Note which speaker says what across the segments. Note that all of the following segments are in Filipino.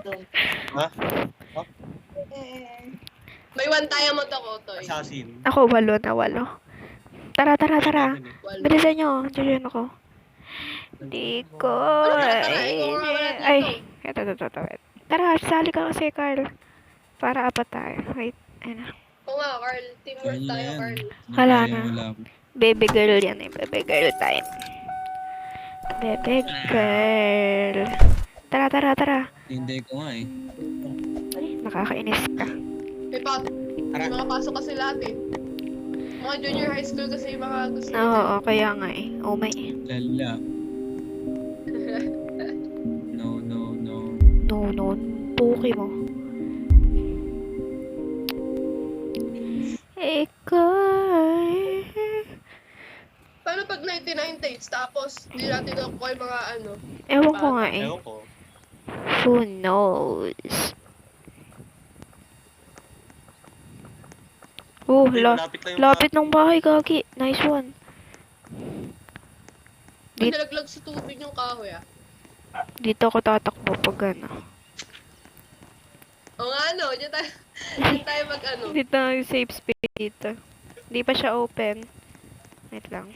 Speaker 1: Ha?
Speaker 2: May one tayo mo to, Kotoy.
Speaker 1: Assassin.
Speaker 3: Ako, 8 na 8. Tara, tara,
Speaker 1: Ay,
Speaker 3: tara.
Speaker 1: namin eh.
Speaker 2: Walo.
Speaker 3: Bilisan nyo. Diyan ako. Di ko.
Speaker 2: Tara, ikaw nga wala dito.
Speaker 3: Ay, ito. Tara, sali ka kasi, Carl. Para apat tayo. Wait, ayun na.
Speaker 2: Oo nga, Carl. Teamwork tayo, Carl.
Speaker 3: Wala na. Baby girl yan eh. Baby girl time. Baby girl. Tara.
Speaker 4: Hindi ko nga eh.
Speaker 3: Nakakainis ka.
Speaker 2: May mga pasok kasi lahat eh. Mga junior high school kasi yung mga gusto.
Speaker 3: Oo, kaya nga eh. Oh my.
Speaker 4: Lala. No.
Speaker 3: No. Puki mo. Ikaw.
Speaker 2: Paano pag 99 dates tapos di natin nakuha yung mga ano?
Speaker 3: Ewan ko nga eh.
Speaker 1: Ewan ko.
Speaker 3: Who knows? Oh,
Speaker 1: Ay, malapit lang yung
Speaker 3: lapit ng bahay, Gagi. Nice one.
Speaker 2: Nalaglag sa tubig yung kahoy ah.
Speaker 3: Dito ako tatakbo pag ano.
Speaker 2: O nga ano, dyan tayo mag ano.
Speaker 3: Dito yung safe space dito. Hindi pa siya open. Wait lang.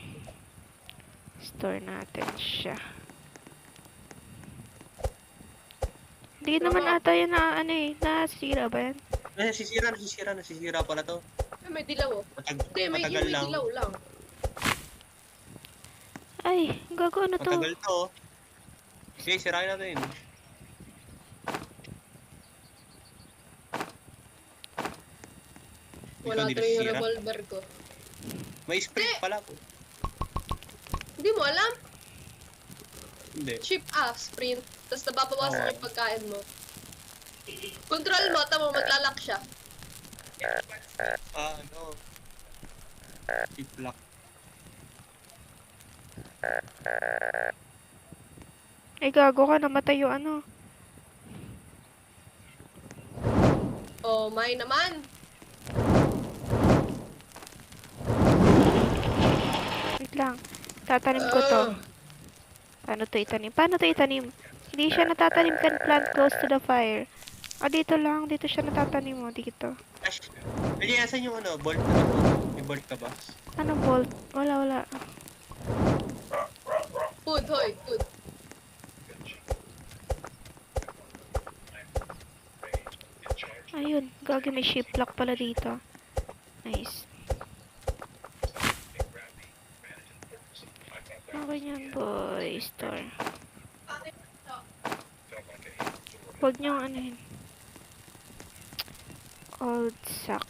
Speaker 3: Store natin siya. Hindi naman ata yun na ano eh. Nasira ba yan?
Speaker 1: Nasisira pala to.
Speaker 2: Ay, may dilaw oh. Hindi, may
Speaker 1: matagal lang.
Speaker 2: dilaw lang.
Speaker 3: Ay, gago ano to?
Speaker 1: Matagal to. Oh. Sige, sirain natin.
Speaker 2: Wala
Speaker 1: Hindi
Speaker 2: tuloy yung
Speaker 1: nasisira.
Speaker 2: revolver ko.
Speaker 1: May sprint pala po.
Speaker 2: Hindi mo alam?
Speaker 1: Hindi.
Speaker 2: Shift sprint. Tapos nababawasan yung pagkain mo. Control mo, tamo maglalak siya.
Speaker 1: Ano? Keep lock.
Speaker 3: Ay, gago ka. Namatay yung ano.
Speaker 2: Oh, may naman.
Speaker 3: Wait lang. Tatanim ko to. Paano to itanim? Hindi siya natatanim can plant close to the fire. Dito lang. Dito siya natatanim mo. Dito.
Speaker 1: Ash. Hindi, asan yung ano? Bolt na to? May bolt ka ba?
Speaker 3: Ano bolt? Wala.
Speaker 2: Food, hoy, food.
Speaker 3: Ayun. Gagi may ship lock pala dito. Nice. Okay yan, boy. Store. Huwag niyong ano yun. Old sack.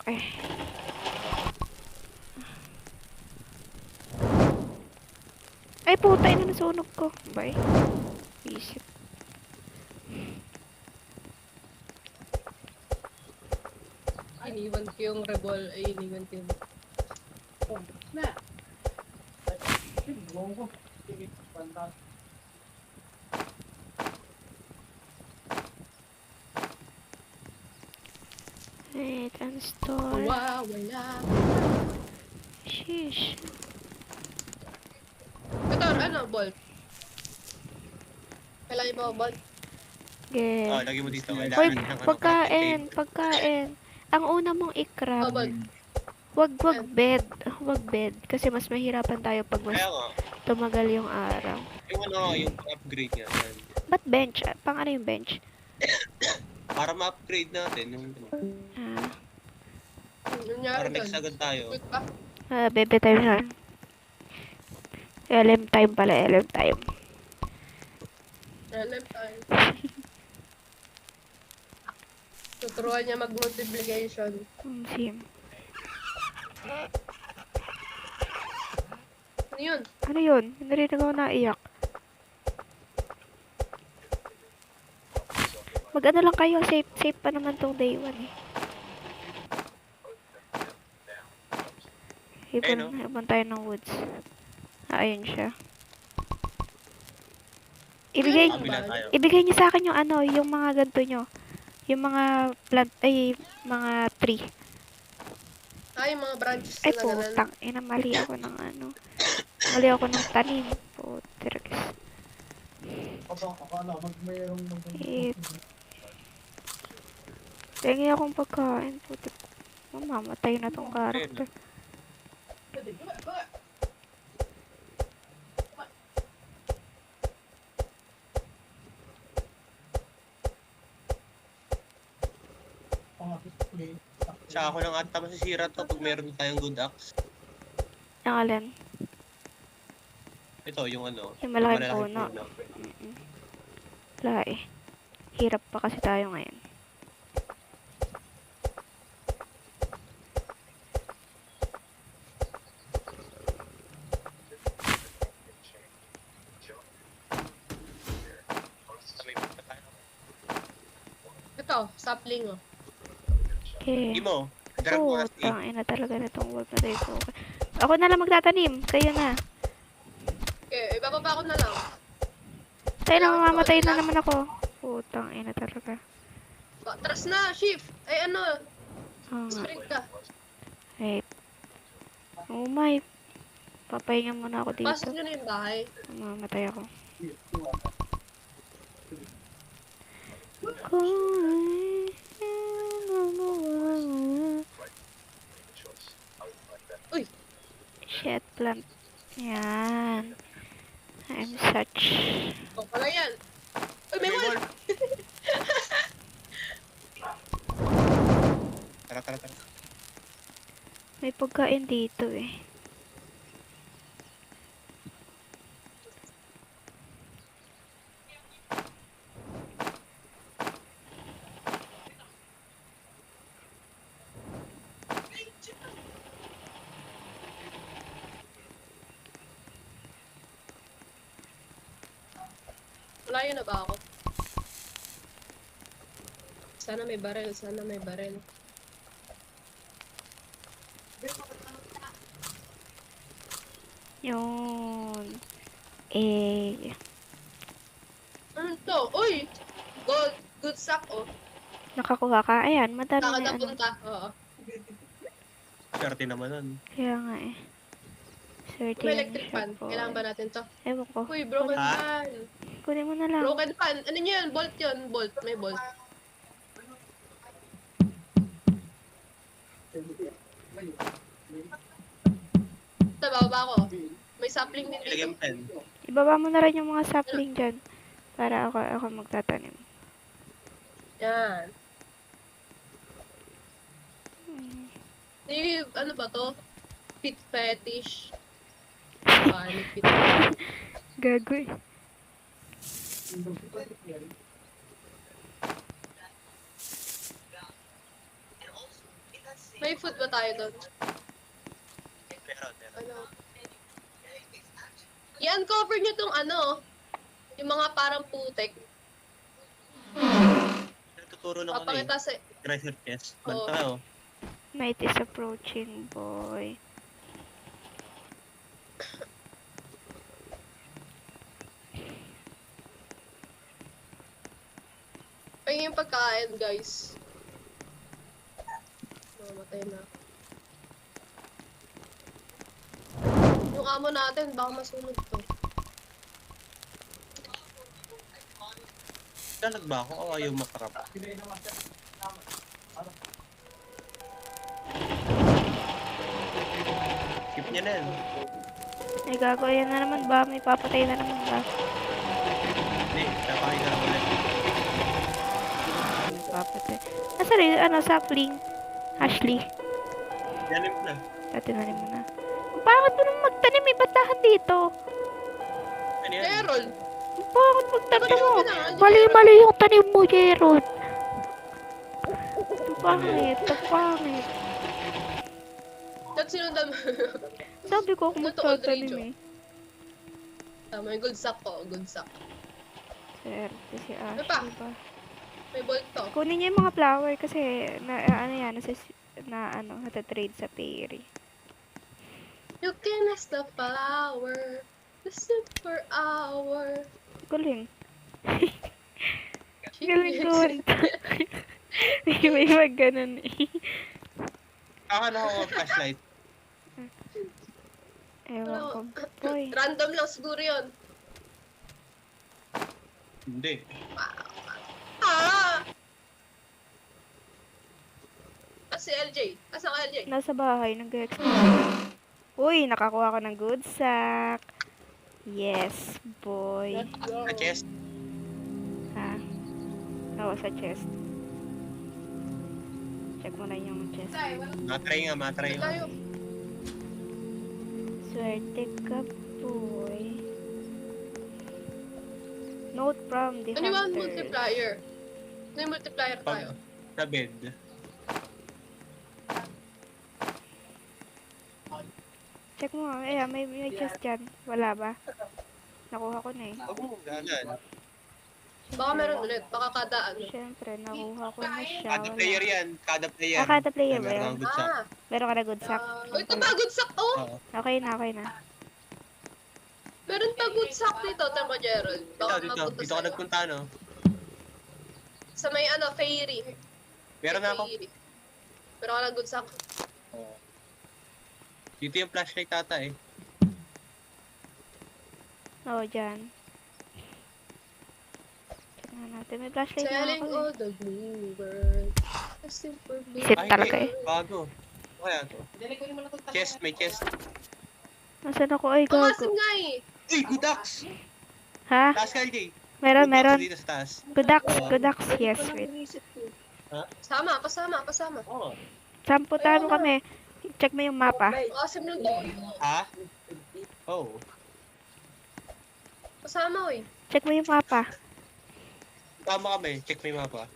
Speaker 3: Ay, puta. Ina nasunog ko. Bye. Isip.
Speaker 2: Iniwan ko yung iniwan ko yung...
Speaker 3: Wait, and store.
Speaker 2: Wow, wala.
Speaker 3: Sheesh.
Speaker 2: Ito, ano, bolt? Kailangan mo bolt?
Speaker 3: Okay.
Speaker 1: Lagi mo dito.
Speaker 3: Uy,
Speaker 1: Kailangan ng ano,
Speaker 3: pagkain. Ang una mong i-crab.
Speaker 2: Bolt.
Speaker 3: Wag bed. Kasi mas mahirapan tayo pag mas
Speaker 1: Kaya nga.
Speaker 3: tumagal yung araw.
Speaker 1: Yung ano, yung upgrade niya. Yan.
Speaker 3: Ba't bench? Pang ano yung bench?
Speaker 1: Para ma-upgrade natin. Yung,
Speaker 2: Nangyari
Speaker 1: para
Speaker 2: doon.
Speaker 1: next agad tayo.
Speaker 2: Wait pa.
Speaker 3: Bebe time na. LM time pala, LM time.
Speaker 2: Left time. Tuturuan niya mag-multiplication.
Speaker 3: Sim.
Speaker 2: Ano yun?
Speaker 3: Ano yun? Narinig ako naiyak. Mag-ano lang kayo, safe pa naman tong day 1 eh. Ibon tayo ng woods. Ayun siya. Ibigay niyo sa akin yung ano, yung mga ganito nyo. Yung mga plant, mga tree.
Speaker 2: Yung mga branches
Speaker 3: Ay,
Speaker 2: na ganun.
Speaker 3: putang. Mali ako ng ano. Mali ako ng tanim. Putiragis. Tingi akong pagkain. Putik. Mamamatay na tong character.
Speaker 1: Sa ako lang ata masisira to pag meron tayong good axe.
Speaker 3: Ang alin?
Speaker 1: Ito, yung ano.
Speaker 3: Yung malaking
Speaker 1: malalaking
Speaker 3: puno. Wala eh. Hirap pa kasi tayo ngayon.
Speaker 2: Ito, sapling oh.
Speaker 3: Okay.
Speaker 1: Hindi mo. Drag mo as
Speaker 3: Putang ina talaga na tong work na tayo. Ako na lang magtatanim. Kayo na.
Speaker 2: Okay, ibababa ko na lang.
Speaker 3: Tayo na mamamatay na naman ako. Putang ina talaga.
Speaker 2: Atras na, shift. Ay ano,
Speaker 3: Ah,
Speaker 2: sprint ka.
Speaker 3: wait. Oh my. Papahinga muna ako dito.
Speaker 2: Pasok nyo na yung bahay.
Speaker 3: Mamamatay ako.
Speaker 2: Uy,
Speaker 3: Shit, plant. Yan. I'm such...
Speaker 2: oh, pala yan. Uy, may wall.
Speaker 1: Tara, tara, tara.
Speaker 3: May pagkain dito eh.
Speaker 2: Malayo na ba ako? Sana may barel, sana may barel.
Speaker 3: Yun. Eh.
Speaker 2: Ano to? Uy! Gold, good sack oh.
Speaker 3: Nakakuha ka. Ayan, madami
Speaker 2: Saka
Speaker 3: na ano.
Speaker 2: napunta. Oo.
Speaker 1: Swerte naman nun.
Speaker 3: Kaya nga eh. Swerte
Speaker 2: May
Speaker 3: yan
Speaker 2: electric
Speaker 3: siya
Speaker 2: fan.
Speaker 3: po.
Speaker 2: Kailangan ba natin to?
Speaker 3: Ewan ko.
Speaker 2: Uy, broken
Speaker 1: Ha?
Speaker 2: fan.
Speaker 3: Kunin mo na lang.
Speaker 2: Broken fan. Ano nyo yun? Bolt yun. Bolt. May bolt. Ito, bababa ako. May sapling din
Speaker 1: Ilagay
Speaker 2: dito.
Speaker 1: mo pen.
Speaker 3: Ibaba mo na rin yung mga sapling dyan. Para ako magtatanim.
Speaker 2: Yan.
Speaker 3: Hmm.
Speaker 2: Ano ba to? Pit fetish. Paano pit fetish?
Speaker 3: Gago eh.
Speaker 2: May food ba tayo doon?
Speaker 1: Meron, meron.
Speaker 2: Ano? I-uncover nyo tong ano, yung mga parang putek.
Speaker 1: Tuturo ng ano eh.
Speaker 2: Papakita sa...
Speaker 1: Treasure chest.
Speaker 2: Oo.
Speaker 1: Banta oh.
Speaker 3: Night is approaching, boy.
Speaker 2: Pahingin yung pagkain, guys. Mamatay na. Yung amo natin, baka masunog to.
Speaker 1: Dalag ba ako o ayaw makarap? Keep niya na yan.
Speaker 3: Ay, gago. Ayan na naman ba? May papatay na naman ba?
Speaker 1: Hindi, napakita na ulit.
Speaker 3: May papatay. Nasa rin, ano, sapling. Ashley.
Speaker 1: Yanim na.
Speaker 3: Tinanim mo na. Bakit mo naman magtanim? May batahan dito.
Speaker 1: Ano yan?
Speaker 2: Carol!
Speaker 3: Bakit magtanim
Speaker 2: Ano
Speaker 3: mo?
Speaker 2: ba na?
Speaker 3: Mali-mali yung tanim mo, Jerod. Ang pangit. Ang pangit.
Speaker 2: At sinundan mo.
Speaker 3: Sabi ko kung
Speaker 2: Ano to,
Speaker 3: magtatanim
Speaker 2: Aldricho?
Speaker 3: eh.
Speaker 2: Tama, may good sack ko. Good sack.
Speaker 3: Swerte si
Speaker 2: Ano pa?
Speaker 3: Ashley ba?
Speaker 2: May bolt to.
Speaker 3: Kunin niya yung mga flower kasi ano yan, natatrade sa Perry.
Speaker 2: You can ask the flower. Listen for hour.
Speaker 3: Galing. Galing doon. May mag ganun eh.
Speaker 1: Kakano ako flashlight.
Speaker 3: Ewan ko. Boy.
Speaker 2: Random lang siguro yun.
Speaker 1: Hindi.
Speaker 2: Ah! Si LJ. Asan ka LJ?
Speaker 3: Nasa bahay, nag-explore. Uy, nakakuha ko ng good sack. Yes, boy.
Speaker 1: Sa chest.
Speaker 3: Ha? Oo, sa chest. Check mo na yung chest.
Speaker 1: Matry nga.
Speaker 2: Tayo.
Speaker 3: Swerte ka, boy. Note from the
Speaker 2: Ano yung
Speaker 3: hunter.
Speaker 2: multiplier? Ano yung multiplier tayo?
Speaker 1: Sa bed.
Speaker 3: Check mo. May chest dyan. Wala ba? Nakuha ko na eh.
Speaker 1: Huwag mo galan.
Speaker 2: Baka meron ulit. Baka kada ano.
Speaker 3: Siyempre, nakuha ko na siya.
Speaker 1: Kada player yan. Kada player.
Speaker 3: Kada player ba
Speaker 1: Meron
Speaker 3: yun?
Speaker 1: kang good sack.
Speaker 3: Meron ka na good sack.
Speaker 2: Oh, ito pa, good sack. Oh!
Speaker 1: Oo.
Speaker 3: Okay na, okay na.
Speaker 2: Meron pa good sack dito, Tama Gerald. Baka
Speaker 1: Dito.
Speaker 2: mapunta
Speaker 1: Dito ka
Speaker 2: sa'yo.
Speaker 1: nagpunta, no?
Speaker 2: Sa may ano, fairy.
Speaker 1: Meron na ako.
Speaker 2: Fairy. Pero ka na good sack.
Speaker 1: Oo. Dito yung flashlight tata eh.
Speaker 3: Oo, dyan. Check nga natin. May flashlight na
Speaker 2: Telling
Speaker 3: ako
Speaker 2: all
Speaker 3: eh.
Speaker 2: the bluebird. A simple
Speaker 3: Sit
Speaker 1: Ay,
Speaker 3: talaga
Speaker 1: hindi.
Speaker 3: eh.
Speaker 1: Bago. Ano kaya to? Chest, may chest.
Speaker 3: Nasaan ako? Ay,
Speaker 2: Pangasim
Speaker 3: gago.
Speaker 2: nga eh.
Speaker 1: Uy, good axe!
Speaker 3: Ha?
Speaker 1: Taas ka, LJ.
Speaker 3: Meron,
Speaker 1: Good axe
Speaker 3: meron.
Speaker 1: Dito sa taas.
Speaker 3: Good axe, good axe. Yes, wait.
Speaker 2: Sama, pasama.
Speaker 1: Oo.
Speaker 3: Samputan mo kami. Check mo yung mapa.
Speaker 2: Pangasim lang to.
Speaker 1: Ha? Oh.
Speaker 2: Pasama, oy.
Speaker 3: Check mo yung mapa.
Speaker 1: Tama kami. Check mo yung mapa.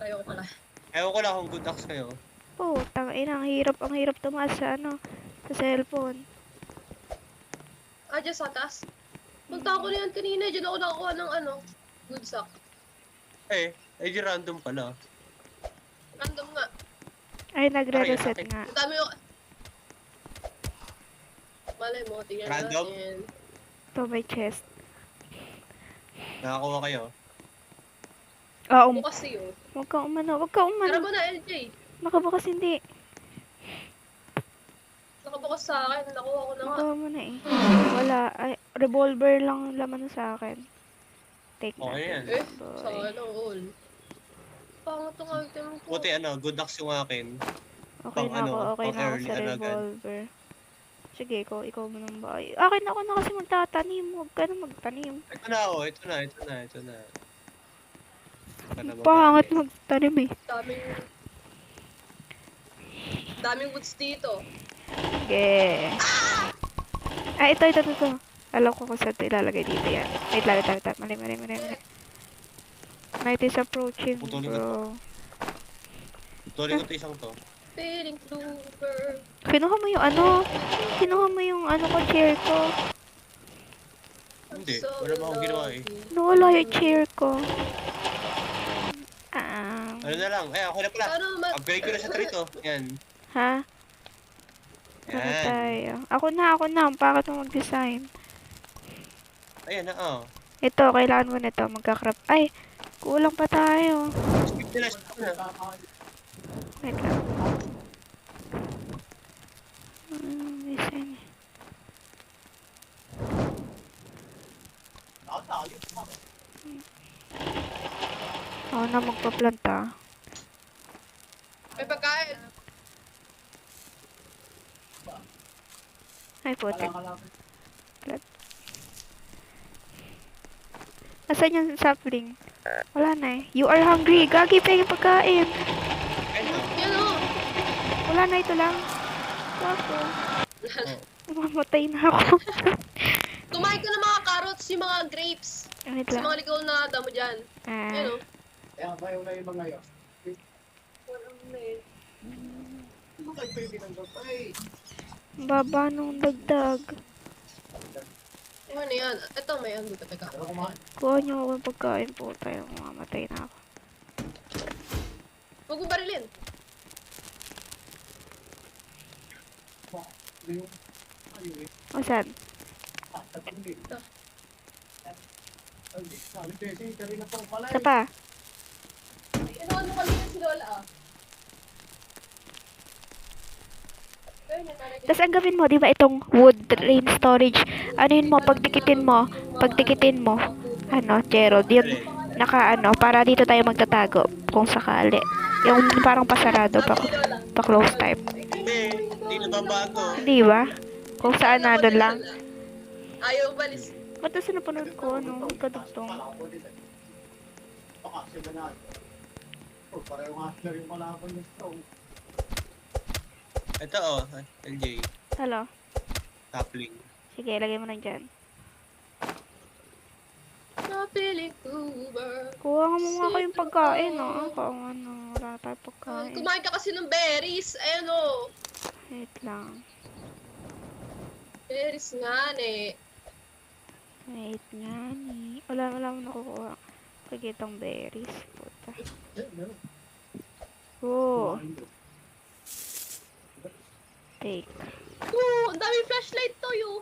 Speaker 2: Ayoko pala.
Speaker 1: Ewan ko lang kung good axe kayo.
Speaker 3: Oh, tangina, ang hirap tumaas sa sa cellphone.
Speaker 2: Dyan sa taas. Punta ako na yan kanina. Diyan ako nakakuha ng good sack.
Speaker 1: Eh di random pala.
Speaker 2: Random nga.
Speaker 3: Ay, nagre-reset
Speaker 1: Ay,
Speaker 3: nga.
Speaker 2: Ang dami yung... Malay mo, tingnan
Speaker 1: Random?
Speaker 2: natin.
Speaker 3: Ito, may chest.
Speaker 1: Nakakuha kayo.
Speaker 3: Oo,
Speaker 2: Bukas yun.
Speaker 3: huwag ka umano.
Speaker 2: Tara mo na, LJ.
Speaker 3: Nakabukas hindi.
Speaker 2: Nakabukas sa akin. Nakuha ko na nga.
Speaker 3: Nakuha mo na eh. Wala. Ay, revolver lang laman sa akin. Take na.
Speaker 1: Okay yan.
Speaker 2: Eh,
Speaker 3: Boy.
Speaker 2: sa akin ang all. Pangat tong item ko.
Speaker 1: Buti good axe yung akin.
Speaker 3: Okay
Speaker 1: Pang
Speaker 3: na ako, okay
Speaker 1: pang
Speaker 3: na ako
Speaker 1: early
Speaker 3: sa
Speaker 1: agad.
Speaker 3: revolver. Sige, ikaw mo nang ba? Akin ako na kasi magtatanim. Huwag ka na magtanim.
Speaker 1: Ito na. Ito na. Ito na
Speaker 3: Pangat magtanim eh.
Speaker 2: Daming woods dito.
Speaker 3: Yeah. Ah, ito. Alam ko kung saan ito ilalagay dito yan. Wait lang. Mali. Night is approaching,
Speaker 1: Putulin ko
Speaker 3: bro.
Speaker 1: Tuloy ko ito isang to.
Speaker 2: Feeling clover.
Speaker 3: Kinuha mo yung ko, chair ko.
Speaker 1: Hindi. Wala ba akong ginawa eh.
Speaker 3: Nawala yung chair ko.
Speaker 1: Ano na lang. Ako na pala.
Speaker 2: Paano
Speaker 1: Upgrade ko na sa trito. Yan.
Speaker 3: Ha? Ano
Speaker 1: Yan.
Speaker 3: tayo? Ako na. Bakit mo mag-design?
Speaker 1: Ayan na.
Speaker 3: Ito, kailangan mo nito. Magka-crop. Ay, kulang pa tayo.
Speaker 1: Skip na.
Speaker 3: Wait lang. Design. Ako na magpa-planta.
Speaker 2: may pagkain?
Speaker 3: Ay, putik. Asan yung sapling? Wala na eh. You are hungry. Gagi pa yung pagkain.
Speaker 2: Yan o.
Speaker 3: Wala na, ito lang. Wako. Mamatay na ako.
Speaker 2: Kumain ka ng mga carrots, yung mga grapes.
Speaker 3: Wait
Speaker 2: Sa
Speaker 3: lang.
Speaker 2: mga ligaw na damo dyan. Yan o.
Speaker 3: Baba nung dagdag.
Speaker 2: Ano yan? Ito may ano talaga.
Speaker 3: Kuha niyo ako yung pagkain po tayo. Mamatay na ako.
Speaker 2: Huwag mo barilin.
Speaker 3: O, saan? Isa pa.
Speaker 2: Inuwan mo kanina si Lola ah.
Speaker 3: Tapos ang gawin mo, di ba itong wood rain storage, ano yun mo, pagtikitin mo, ano, Gerald, yun, para dito tayo magtatago, kung sakali. Yung parang pasarado pa,
Speaker 2: Sabi ni Lola.
Speaker 3: pa-close type.
Speaker 1: Hindi nababago.
Speaker 3: Hindi ba? Kung saan
Speaker 2: Alam ko
Speaker 3: nandun
Speaker 2: ni
Speaker 3: lang.
Speaker 2: Lola. Ayaw balis.
Speaker 3: Ba't kasi napanood ko, ano, kadugtong.
Speaker 1: Ito oh, LJ.
Speaker 3: Hello?
Speaker 1: Tapling.
Speaker 3: Sige, lagay mo lang dyan.
Speaker 2: Napiling tuber.
Speaker 3: Kuha nga mo nga kayong pagkain, ah. Kung ano, wala tayong pagkain.
Speaker 2: Kumain ka kasi ng berries. Ayan o.
Speaker 3: Wait lang.
Speaker 2: Berries nga eh.
Speaker 3: Wait nga ni. Wala mo nakukuha. Pagkitang berries. Puta. Oh. Take.
Speaker 2: Oo, ang daming flashlight to yo.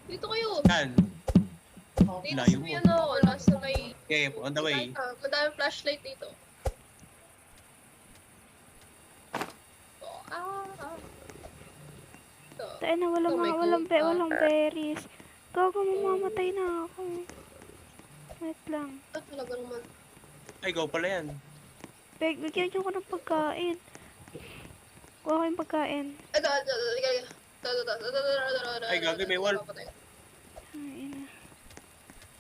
Speaker 2: Dito kayo.
Speaker 1: Yan.
Speaker 2: Dito
Speaker 1: Layo
Speaker 2: sa may
Speaker 1: mo.
Speaker 2: ano, nasa may...
Speaker 1: Okay, on the way.
Speaker 2: Ang daming flashlight dito. Oh, Ito.
Speaker 3: Tayo na,
Speaker 2: Oh my God.
Speaker 3: walang berries. Gago, mamamatay na ako. Wait lang.
Speaker 2: Talaga naman.
Speaker 1: Ay, go pala yan.
Speaker 3: Bigyan niyo ko ng pagkain. Kuha kayong pagkain.
Speaker 2: Ito.
Speaker 1: Ay, gago, may wall.
Speaker 3: Ay, ina.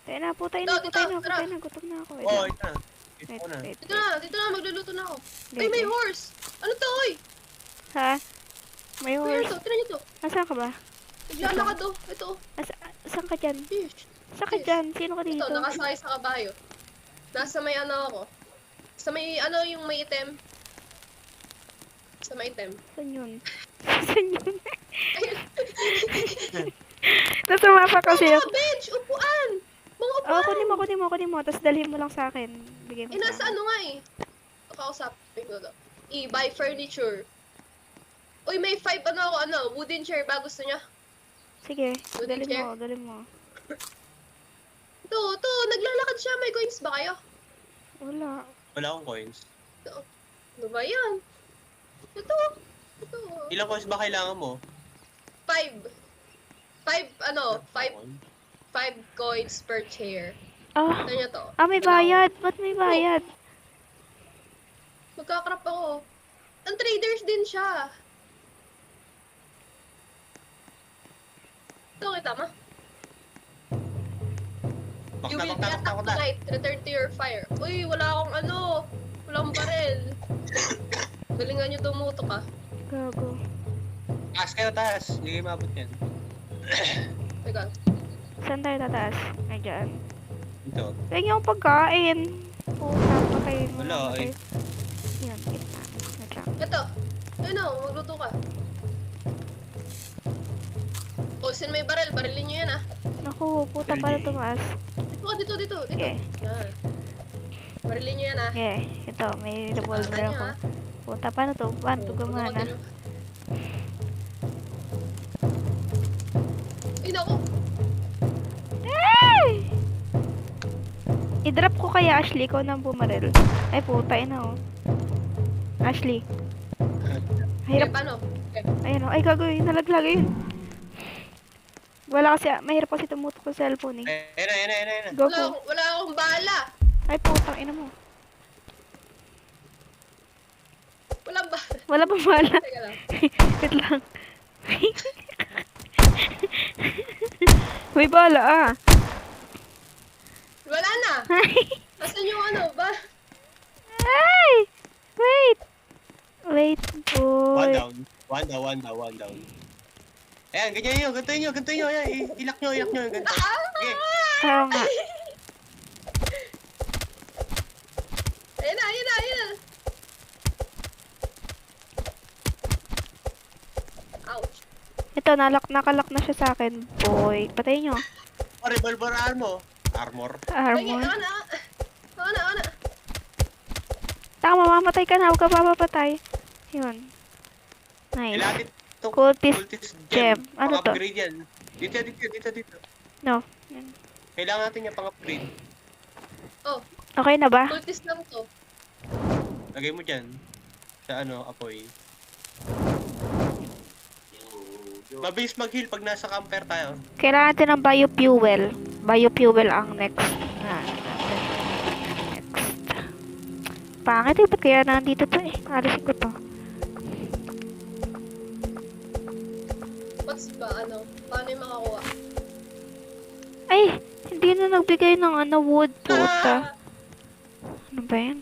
Speaker 3: Tayo na, putay
Speaker 2: Dito,
Speaker 3: na. Gutom na ako. Wait
Speaker 1: Oh,
Speaker 3: lang.
Speaker 1: ito na. Ito na.
Speaker 2: Dito na, magluluto na ako. Ay,
Speaker 3: Wait,
Speaker 2: may
Speaker 3: wait.
Speaker 2: horse! Ano to, oy?
Speaker 3: Ha? May
Speaker 2: Tignan
Speaker 3: horse.
Speaker 2: nyo to, tignan nyo to.
Speaker 3: Nasaan ka ba?
Speaker 2: Naglalakad to. Ito.
Speaker 3: Saan ka dyan?
Speaker 2: Fish.
Speaker 3: Saan ka dyan? Sino ka dito?
Speaker 2: Ito, nakasakay sa kabayo. Nasa may ano ako. Sa may ano yung may item. Sa may item.
Speaker 3: Saan yun? Saan yun? Nasa mapa kasi
Speaker 2: Mga
Speaker 3: ako.
Speaker 2: bench! Upuan! Mga upuan!
Speaker 3: Oh, kunin mo. Tapos dalhin mo lang sa akin. Bigay mo
Speaker 2: Eh,
Speaker 3: sa
Speaker 2: nasa
Speaker 3: akin.
Speaker 2: ano nga eh. Kausapin ko to. I-buy furniture. Uy, may 5 wooden chair ba gusto niya?
Speaker 3: Sige,
Speaker 2: Wooden chair.
Speaker 3: dalhin mo.
Speaker 2: Ito, naglalakad siya. May coins ba kayo?
Speaker 3: Wala.
Speaker 1: Wala akong coins.
Speaker 2: Ano ba yan? Ito.
Speaker 1: Ilang coins ba kailangan mo?
Speaker 2: 5 coins per chair.
Speaker 3: Ah,
Speaker 2: Ano niya to?
Speaker 3: may bayad. Ba't may bayad?
Speaker 2: Magkakrap ako. Ang traders din siya. Ito, kita ma?
Speaker 1: Bak
Speaker 2: You
Speaker 1: na,
Speaker 2: will
Speaker 1: bak
Speaker 2: be
Speaker 1: na, bak na,
Speaker 2: attacked
Speaker 1: bak na.
Speaker 2: tonight. Return to your fire. Uy, wala akong walang barel. Galingan nyo tumuto ka.
Speaker 3: Gago.
Speaker 1: Taas kayo, taas. Hindi kayo maabot yan.
Speaker 2: Teka.
Speaker 3: Saan tayo tataas? Ay, dyan.
Speaker 1: Ito.
Speaker 3: Bigyan yung pagkain. Puta, patay mo.
Speaker 1: Wala,
Speaker 3: patay.
Speaker 1: eh.
Speaker 3: Yan, gitna. Wait lang.
Speaker 2: Ito. Ayun o, magluto ka. O, sin may barel. Barilin nyo yan ah.
Speaker 3: Naku, puta pala tumaas.
Speaker 2: Dito.
Speaker 3: Okay.
Speaker 2: Yan. Barilin nyo yan ah.
Speaker 3: Okay, ito, may revolver
Speaker 2: Ano
Speaker 3: ako.
Speaker 2: ah?
Speaker 3: Puta, paano to? Paano to gumana?
Speaker 2: Ay, naku.
Speaker 3: Ay! I-drop ko kaya, Ashley, ikaw nang bumaril. Ay, puta, ina, oh. Ashley.
Speaker 2: Hirap.
Speaker 3: Mahirap.
Speaker 2: Paano?
Speaker 3: Ayun, oh. Ay, gagawin. Nalaglag, yun. Wala kasi, mahirap kasi tumutok sa cellphone, eh.
Speaker 1: Ayun na.
Speaker 3: Go
Speaker 2: Wala,
Speaker 3: po.
Speaker 2: wala akong bala.
Speaker 3: Ay, putang ina mo.
Speaker 2: Walang bala.
Speaker 3: Wala bang bala?
Speaker 2: Teka lang.
Speaker 3: Wait lang. May bala, ah.
Speaker 2: Wala na.
Speaker 3: Ay!
Speaker 2: Nasaan yung ba?
Speaker 3: Ay! Wait! Wait, boy.
Speaker 1: One down. Ayan, ganyan nyo. Ayan, ilak nyo. Ganito. Sige.
Speaker 3: Oo nga.
Speaker 2: Ayun na. Ouch.
Speaker 3: Ito, nakalak na siya sa akin, boy. Patay nyo.
Speaker 1: Oh, revolver armor.
Speaker 2: Ay,
Speaker 3: Armor.
Speaker 2: ako na.
Speaker 3: Tama, mamamatay ka na. Huwag ka papapatay. Yun. Nice.
Speaker 1: Kailangan ito.
Speaker 3: Cultist gem. Ano to?
Speaker 1: Pang-upgrade yan. Dito.
Speaker 3: No. Yan.
Speaker 1: Kailangan natin yung pang-upgrade.
Speaker 2: Oh,
Speaker 3: Okay na ba?
Speaker 2: cultist lang to.
Speaker 1: Lagay mo dyan. Sa apoy. Mabilis mag-heal pag nasa camper tayo.
Speaker 3: Kailangan natin ng biofuel. Biofuel ang next. Next. Pangit eh, ba't kaya nandito to eh? Alisin ko to.
Speaker 2: What's ba, ano? Paano yung makakuha?
Speaker 3: Ay! Hindi na nagbigay ng wood. Puta.
Speaker 2: Ah!
Speaker 3: Ano ba yan?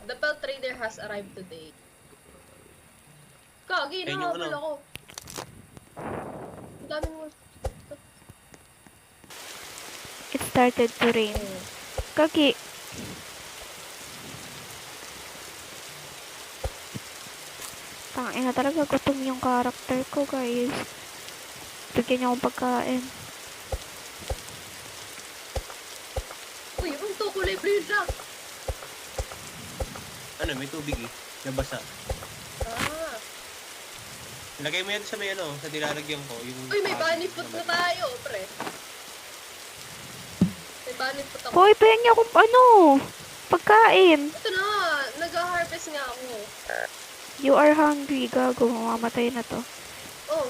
Speaker 2: The Pelt Trader has arrived today. Kagi,
Speaker 1: Ayun yung
Speaker 2: nakakapal
Speaker 1: ano.
Speaker 2: ako. Ang daming wood.
Speaker 3: It started to rain. Kaki. Tangina talaga, gutom yung character ko, guys. Bigyan niyo akong pagkain.
Speaker 2: Uy, yung to, kulay blue lang.
Speaker 1: Ano, may tubig eh. Nabasa.
Speaker 2: Ah.
Speaker 1: Lagay mo yan sa may ano, sa nilalagyan ko. Yung
Speaker 2: Uy, may bunny foot na tayo, pre. May bunny foot ako.
Speaker 3: Hoy, bigyan niyo akong pagkain.
Speaker 2: Ito na, nag-harvest nga ako.
Speaker 3: You are hungry, gago. Mamamatay na to.
Speaker 2: Oh.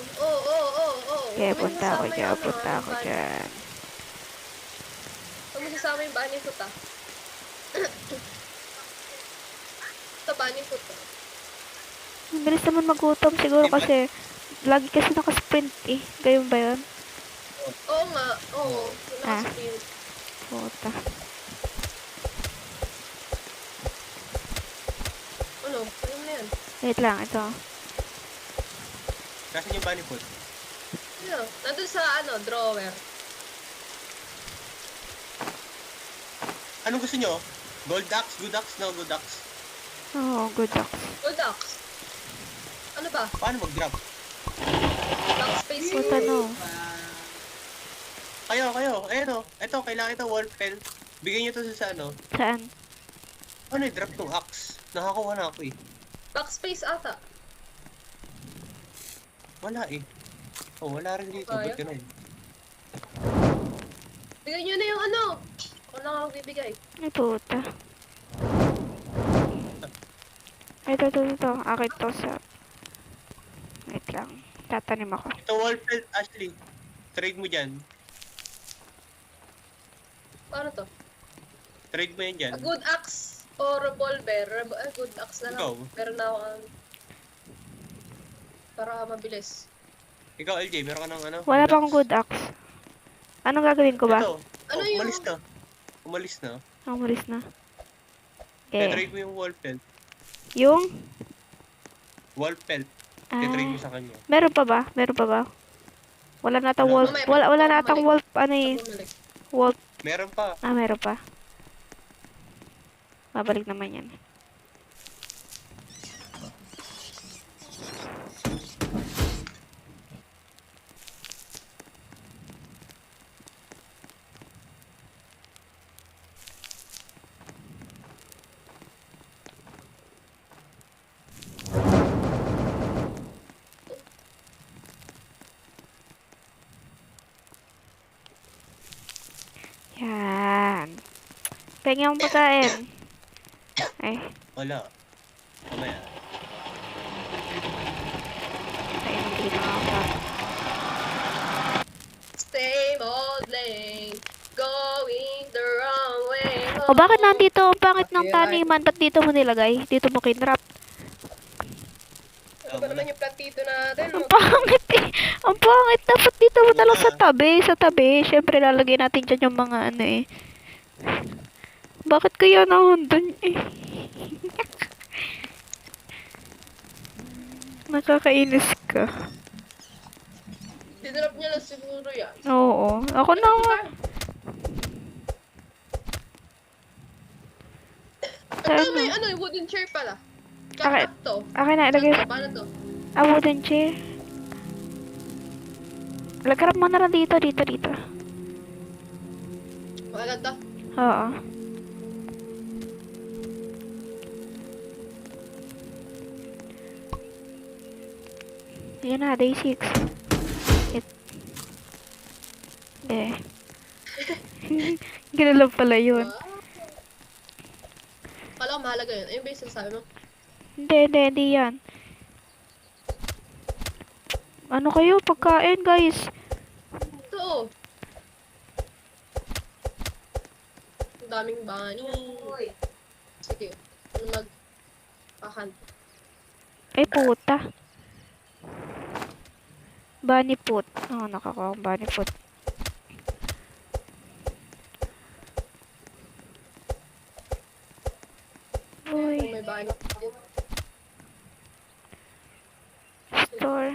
Speaker 3: Kaya
Speaker 2: Kung may
Speaker 3: punta ako
Speaker 2: kasama
Speaker 3: dyan,
Speaker 2: yung
Speaker 3: punta
Speaker 2: ano,
Speaker 3: ako
Speaker 2: bunny-
Speaker 3: dyan.
Speaker 2: Kung may kasama yung bunny foot ah. Ito, bunny foot ah.
Speaker 3: Ang bilis naman magutom siguro kasi lagi kasi nakasprint eh. Gayon ba yun?
Speaker 2: Oo nga, oo.
Speaker 3: Ah.
Speaker 2: Nakaspin.
Speaker 3: Puta.
Speaker 2: Ano? Ano na yan?
Speaker 3: Wait lang, ito.
Speaker 1: Kasi yung bunny food.
Speaker 2: Ano? Nandun sa ano, drawer.
Speaker 1: Anong gusto nyo? Gold ducks? Good ducks? No, good ducks.
Speaker 3: Oh, good luck.
Speaker 2: Gold ducks. Ano ba?
Speaker 1: Paano mag-drop?
Speaker 2: Backspace.
Speaker 3: Puta no.
Speaker 1: Kayo. Ayan o. Ito, kailangan ito, wolf pen. Bigyan nyo to sa ano.
Speaker 3: Saan?
Speaker 1: Ano drop tong axe? Nakakuha na ako eh.
Speaker 2: Backspace ata.
Speaker 1: Wala eh. Oh, wala rin dito. Ba't
Speaker 2: Kaya?
Speaker 1: ganun?
Speaker 2: Bigyan nyo na yung ano. Ako lang ako bibigay.
Speaker 3: Ay, puta. Ay, ito. Akin to sa... Wait lang. Tatanim ako.
Speaker 1: Ito, wolf pen, Ashley. Trade mo dyan.
Speaker 2: Paano to?
Speaker 1: Trade mo yan dyan.
Speaker 2: A good axe or revolver. A good axe na
Speaker 1: Ikaw.
Speaker 2: lang. Meron na ako para mabilis.
Speaker 1: Ikaw, LJ, meron ka ng ano?
Speaker 3: Wala
Speaker 1: good
Speaker 3: pang
Speaker 1: axe?
Speaker 3: good axe. Anong gagawin ko ba?
Speaker 1: Ito.
Speaker 2: Ano
Speaker 1: Oh,
Speaker 2: yung-
Speaker 1: umalis na. Umalis na.
Speaker 3: Umalis na.
Speaker 1: Kaya
Speaker 3: Okay.
Speaker 1: trade mo yung wolf pen.
Speaker 3: Yung...
Speaker 1: Wolf pen.
Speaker 3: Ah,
Speaker 1: Kaya-trade mo sa kanya.
Speaker 3: meron pa ba? Wala na tang wolf.
Speaker 2: Mamaya,
Speaker 3: Wala na
Speaker 2: mamaya.
Speaker 3: tang wolf. Ano eh?
Speaker 2: Bumalik.
Speaker 3: Wolf.
Speaker 1: Meron pa.
Speaker 3: Ah, meron pa. Babalik naman yan. Yan. Pengen akong pagkain. Ay,
Speaker 1: Wala. Mamaya.
Speaker 3: ay, hindi na ako.
Speaker 2: Same old lane. Going the wrong way.
Speaker 3: O bakit nandito? Ang pangit ng
Speaker 2: Okay,
Speaker 3: taniman. Ba't dito mo nilagay? Dito mo kinrap.
Speaker 2: Ano ba naman yung plantito natin?
Speaker 3: Ang pangit eh. Ang pangit. Dapat dito mo na lang sa tabi. Sa tabi. Siyempre lalagay natin dyan yung mga ano eh. Bakit kaya nandun eh? Nakakainis ka.
Speaker 2: Dinrap niya lang siguro yan.
Speaker 3: Oo. Ako na nga.
Speaker 2: Ito
Speaker 3: Saan
Speaker 2: may
Speaker 3: na?
Speaker 2: ano, wooden chair pala.
Speaker 3: Okay.
Speaker 2: Kakap to.
Speaker 3: Akin na. Ilagay.
Speaker 2: Paano to?
Speaker 3: Ah, wooden chair. Lagarap mo na lang dito.
Speaker 2: Maganda.
Speaker 3: Oo. Ayan na, day 6. Ganun lang pala yun.
Speaker 2: Wow. Kala ko mahalaga yun. Ayun ba yung sinasabi mo?
Speaker 3: Hindi yan. Ano kayo? Pagkain, guys.
Speaker 2: Ito oh. Ang daming bunny. Sige. Backhand.
Speaker 3: Ay, puta. Bunny foot. Oh, nakakuha akong bunny foot.
Speaker 2: Kung
Speaker 3: Uy,
Speaker 2: may bani.
Speaker 3: store.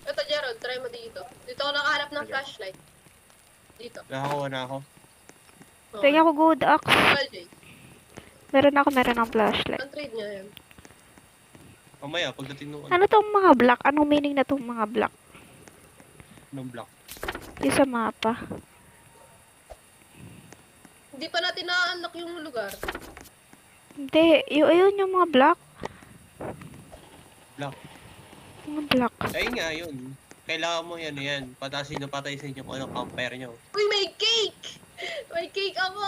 Speaker 2: Ito, Gerald, try mo dito. Dito ako nakahanap ng flashlight. Dito.
Speaker 1: Nakakuha na ako.
Speaker 3: Tingnan ko good axe.
Speaker 2: LJ,
Speaker 3: Meron akong flashlight.
Speaker 2: ang trade niya yan.
Speaker 1: Mamaya, pagdating nung
Speaker 3: Ano tong mga block? Anong meaning na tong mga block?
Speaker 1: ng block.
Speaker 3: Yung sa mapa.
Speaker 2: Hindi pa natin na-unlock yung lugar.
Speaker 3: Hindi. Ayun yung mga block.
Speaker 1: Block.
Speaker 3: Mga block.
Speaker 1: Ayun nga, yun. Kailangan mo yan. Patasin na patay sa inyo kung anong campfire nyo.
Speaker 2: Uy, may cake! May cake ako!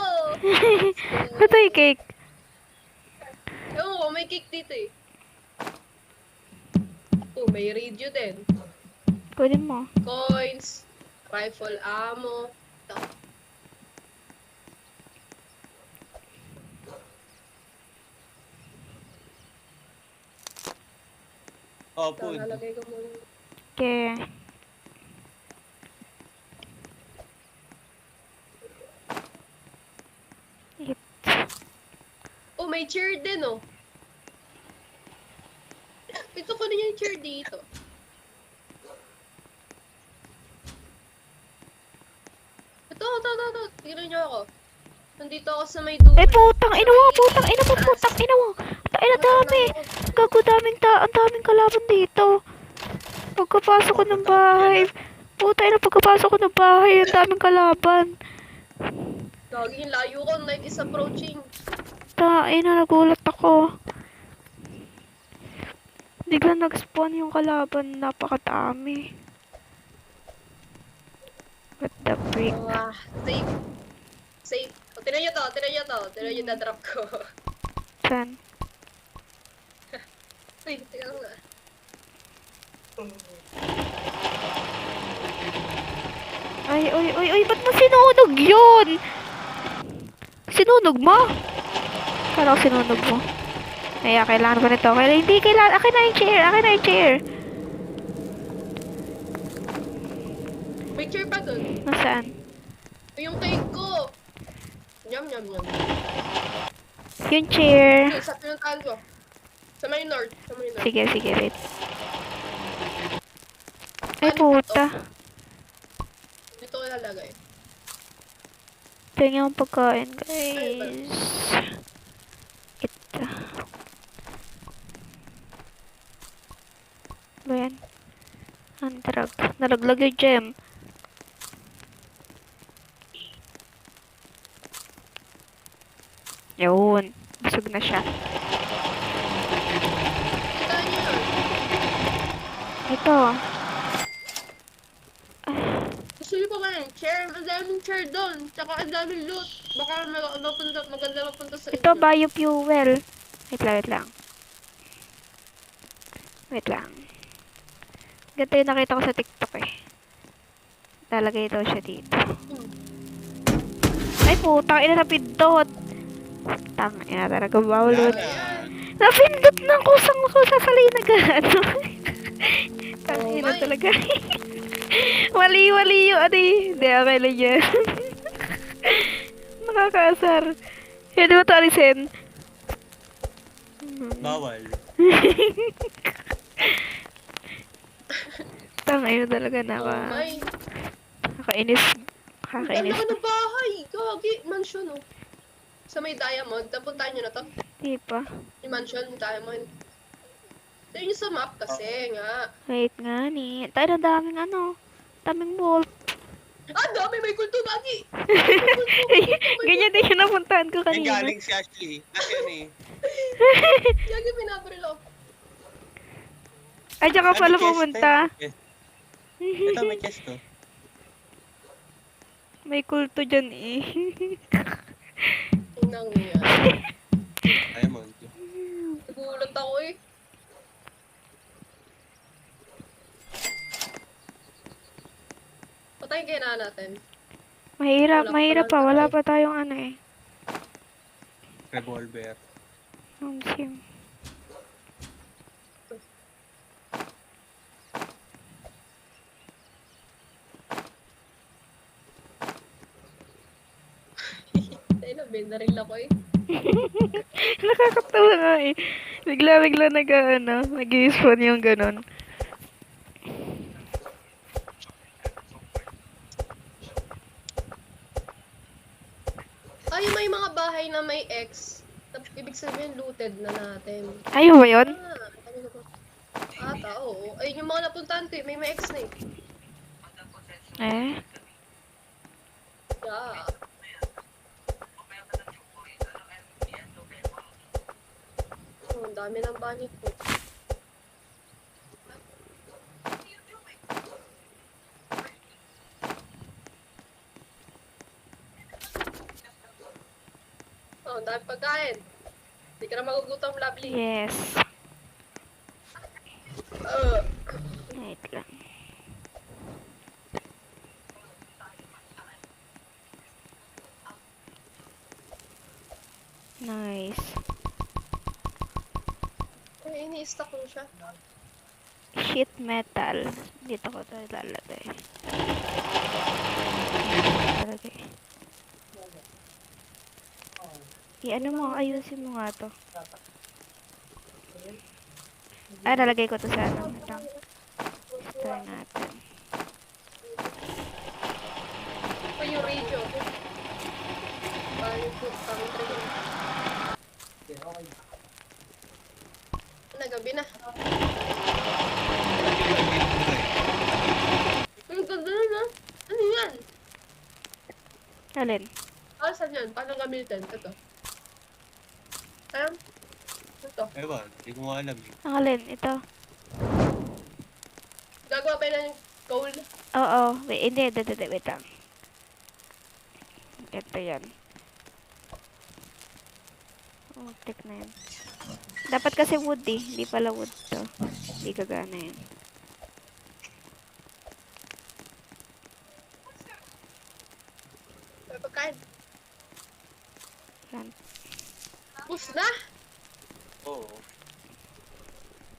Speaker 3: Ito yung cake.
Speaker 2: Ewan ko, may cake dito eh. Oh, may radio din.
Speaker 3: Kunin mo.
Speaker 2: Coins, rifle ammo. Ito.
Speaker 1: Oh,
Speaker 2: Ito,
Speaker 1: food.
Speaker 2: nalagay ko muna.
Speaker 3: Okay.
Speaker 2: Oh, may chair din oh. Ito ko na yung chair dito. Ito. Tignan niyo ako. Nandito ako sa may dulo.
Speaker 3: Eh, putang ina mo. Putang ina mo. Putang ina mo. Tain na dami. Gago, ang daming kalaban dito. Pagkapasok ko ng bahay. Puta ina, pagkapasok ko ng bahay, ang daming kalaban.
Speaker 2: Lagi yung layo ko. Night is approaching.
Speaker 3: Tain na, nagulat ako. Biglang nag-spawn yung kalaban. Napakadami. What the freak?
Speaker 2: Ah, safe. Safe. O, tinan niyo to. Tinan niyo na-drop ko.
Speaker 3: Saan?
Speaker 2: Uy, teka lang na.
Speaker 3: Ay, ba't mo sinunog yun? Sinunog mo? Kala ko sinunog mo. Ay, kailangan ko nito. Hindi kailangan. Akin na yung chair.
Speaker 2: May chair pa dun.
Speaker 3: Nasaan?
Speaker 2: Yung cake ko. Yum.
Speaker 3: Yung chair.
Speaker 2: Okay, sa pinuntahan ko. Sa may north.
Speaker 3: Sige, wait. Ay, puta.
Speaker 2: Dito ko lalagay.
Speaker 3: Tingnan yung pagkain, guys. Ito. Ba yan? Ang drag. Nalaglag yung gem. Yun. Busog na siya.
Speaker 2: Kita niyo yun.
Speaker 3: Ito.
Speaker 2: Gusto niyo pa ba yung chair? Ang daming chair doon. Tsaka ang daming loot. Baka maganda mapunta sa
Speaker 3: Ito,
Speaker 2: inyo.
Speaker 3: biofuel. Wait lang. Ganito yung nakita ko sa TikTok eh. Lalagay daw siya dito. Ay, putang ina, napindot. Tang ina talaga, bawal.
Speaker 1: Yan.
Speaker 3: Napindot na kusang ko sa salinagan. Tang ina
Speaker 2: my.
Speaker 3: talaga. Wali yung ano eh. Hindi, okay lang yan. Nakakaasar. Hindi mo ito alisin.
Speaker 1: Bawal.
Speaker 3: Tang ina talaga,
Speaker 2: Oh my.
Speaker 3: nakakainis.
Speaker 2: Ang laki ng bahay. Gagi. Mansion oh. Sa may diamond. Napuntahan niyo na to.
Speaker 3: Di pa.
Speaker 2: Yung mansion, yung diamond. Tignan niyo sa map kasi nga.
Speaker 3: Wait nga ni. Tayo na daming wolf.
Speaker 2: Ah, dami. May kulto lagi.
Speaker 3: Ganyan din yung napuntahan ko
Speaker 1: Yung
Speaker 3: kanina.
Speaker 1: galing si Ashley. Kasi yan eh.
Speaker 2: Gagi, pinabril ako.
Speaker 3: Ay, diyan ka pala
Speaker 1: Ano, chest
Speaker 3: pumunta.
Speaker 1: eh? Ito may chest to.
Speaker 3: May kulto dyan eh.
Speaker 2: Inang yan.
Speaker 1: Diamond.
Speaker 2: Nagulat ako eh. Patayin kaya na natin.
Speaker 3: Mahirap,
Speaker 2: Wala pa
Speaker 3: mahirap pa.
Speaker 2: palang
Speaker 3: Wala
Speaker 2: patay.
Speaker 3: pa tayong ano eh.
Speaker 1: Revolver.
Speaker 3: Sim.
Speaker 2: Tayo na, binaril ako eh.
Speaker 3: Nakakatawa nga eh. Bigla-bigla nag-i-spawn yung ganun.
Speaker 2: Ay, may mga bahay na may X. Ibig sabihin, looted na natin.
Speaker 3: Ayaw ba yun?
Speaker 2: Ano na ba? Ata, oo. Ayun yung mga napuntahan ko eh. May X na eh.
Speaker 3: Eh?
Speaker 2: Yeah. Oh, ang dami ng bunny ko. Oh, ang dami pagkain. Hindi ka na magugutom, lovely.
Speaker 3: Yes.
Speaker 2: Uh,
Speaker 3: Wait lang. Nice.
Speaker 2: ay, ini-stack mo siya.
Speaker 3: Sheet metal. Dito ko ito ilalagay. Ilalagay. I-ano mo, ayusin mo nga to. Ah, nalagay ko to sa ano. Ito. Store natin.
Speaker 2: Ito yung radio. Bunny ko, kami gabi na. Ang ganda na na. Ano yan?
Speaker 3: Alin?
Speaker 2: Ah, saan yan? Paano gamitin? Ito. Ayan. Ito.
Speaker 1: Ewan, hindi ko nga alam eh.
Speaker 3: Ang alin? Ito.
Speaker 2: Gagawa pa ng gold.
Speaker 3: Oo. Wait, hindi. Wait lang. Ito yan. Oh, tick na yan. Dapat kasi wood eh. Hindi pala wood to. Hindi gagana yan.
Speaker 2: May pagkain.
Speaker 3: Yan.
Speaker 2: Bus na!
Speaker 1: Oo.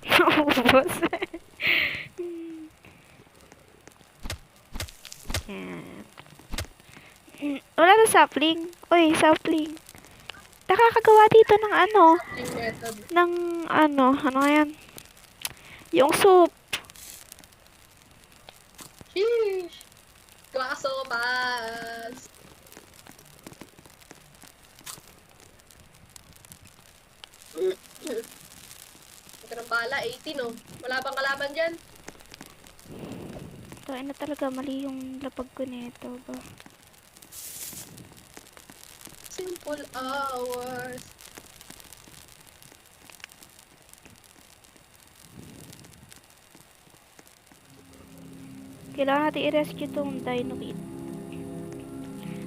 Speaker 3: Ubus. Yan. Wala na sapling. Uy, sapling. Nakakagawa dito ng ano.
Speaker 2: Yung method.
Speaker 3: Ng ano. Ano yan? Yung soup.
Speaker 2: Sheesh! Kasopas! Ito ng bala, 18 oh. Wala bang kalaban dyan?
Speaker 3: Ito, na talaga. Mali yung lapag ko nito ba?
Speaker 2: Simple hours.
Speaker 3: Kailangan natin i-rescue tong Dino Kid.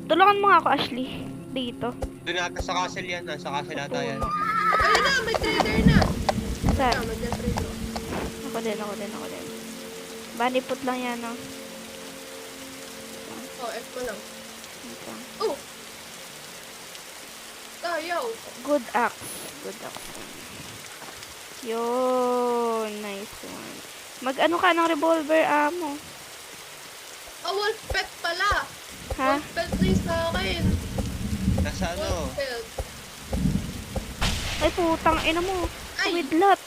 Speaker 3: Tulungan mo nga ako, Ashley. Dito.
Speaker 1: Doon ata sa castle yan. Nasa castle ata yan.
Speaker 2: Ayun na, may trader na!
Speaker 3: Saan?
Speaker 2: Tama dyan, trader.
Speaker 3: Ako din. Bunny foot lang yan, no?
Speaker 2: Oh, F mo lang.
Speaker 3: Ito.
Speaker 2: Oh! Tayo!
Speaker 3: Good axe. Yun. Nice one. Mag-ano ka ng revolver ammo?
Speaker 2: Oh, wolf pet pala!
Speaker 3: Ha?
Speaker 2: Wolf pet na yung sa akin.
Speaker 1: Nasa ano?
Speaker 2: Wolf pet.
Speaker 3: Ay, putang ina mo.
Speaker 2: Ay!
Speaker 3: Kumidlat.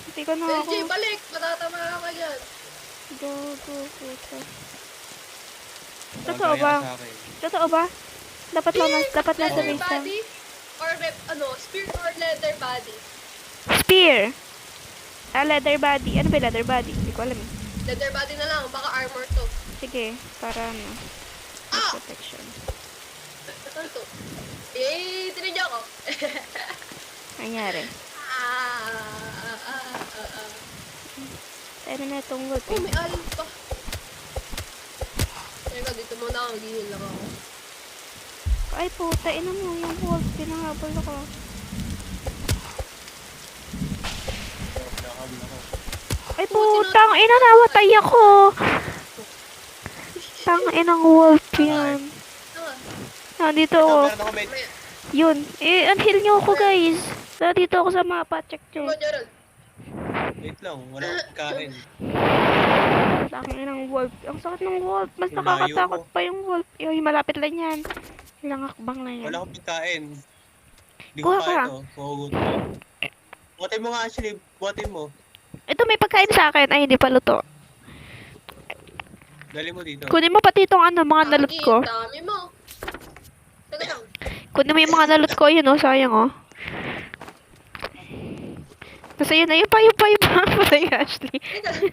Speaker 3: Hindi ko na ako.
Speaker 2: LJ, balik! Matatama ka dyan.
Speaker 3: Gago, puta.
Speaker 1: Gagaya
Speaker 3: Totoo ba?
Speaker 1: sa akin.
Speaker 3: Totoo ba? Dapat nasa
Speaker 2: Leather
Speaker 3: base lang.
Speaker 2: body? Or spear or leather body?
Speaker 3: Spear. Ah, leather body. Ano ba yung leather body? Hindi ko alam eh.
Speaker 2: Leather body na lang, baka armor to.
Speaker 3: Sige, para ano.
Speaker 2: Ah!
Speaker 3: Protection.
Speaker 2: Ito to. Eh, tinidya ko.
Speaker 3: Nangyari.
Speaker 2: Ah.
Speaker 3: Pero na itong wood
Speaker 2: Oh,
Speaker 3: eh.
Speaker 2: may alin pa. Teka, dito muna ako. Gihil lang ako.
Speaker 3: Ay, puta, ina mo, yung wolf, pinahabol ako.
Speaker 1: Nakakabla ko.
Speaker 3: Ay, putang ina, nawatay ako. Tang inang wolf yan.
Speaker 2: Tanga.
Speaker 3: Nandito
Speaker 1: Ito,
Speaker 3: ako.
Speaker 1: meron ako med.
Speaker 2: Mamaya.
Speaker 3: Yun. Unheal nyo ako, guys. Nandito ako sa mapa. Check
Speaker 2: Go,
Speaker 3: nyo.
Speaker 2: Gerald.
Speaker 1: Wait lang, wala akong kain.
Speaker 3: Tang inang wolf. Ang sakit ng wolf. Mas
Speaker 1: Lumayo
Speaker 3: nakakatakot
Speaker 1: ko.
Speaker 3: pa yung wolf. Yoy, malapit lang yan. Ilang akbang na yan.
Speaker 1: Wala akong pagkain. Hindi ko
Speaker 3: Kuha
Speaker 1: kaya
Speaker 3: ka.
Speaker 1: to. Mahugot ko. Buhatin mo nga, Ashley. Buhatin mo.
Speaker 3: Ito, may pagkain sa akin. Ay, hindi pa luto.
Speaker 1: Dali mo dito.
Speaker 3: Kunin mo pati itong ano, mga nalot
Speaker 2: Agi,
Speaker 3: ko.
Speaker 2: ang dami mo. Teka lang.
Speaker 3: Kunin mo yung mga nalot ko. Yun, oh. Sayang, oh. Tapos yun na, yun pa. Patay ka, Ashley.
Speaker 2: Teka lang.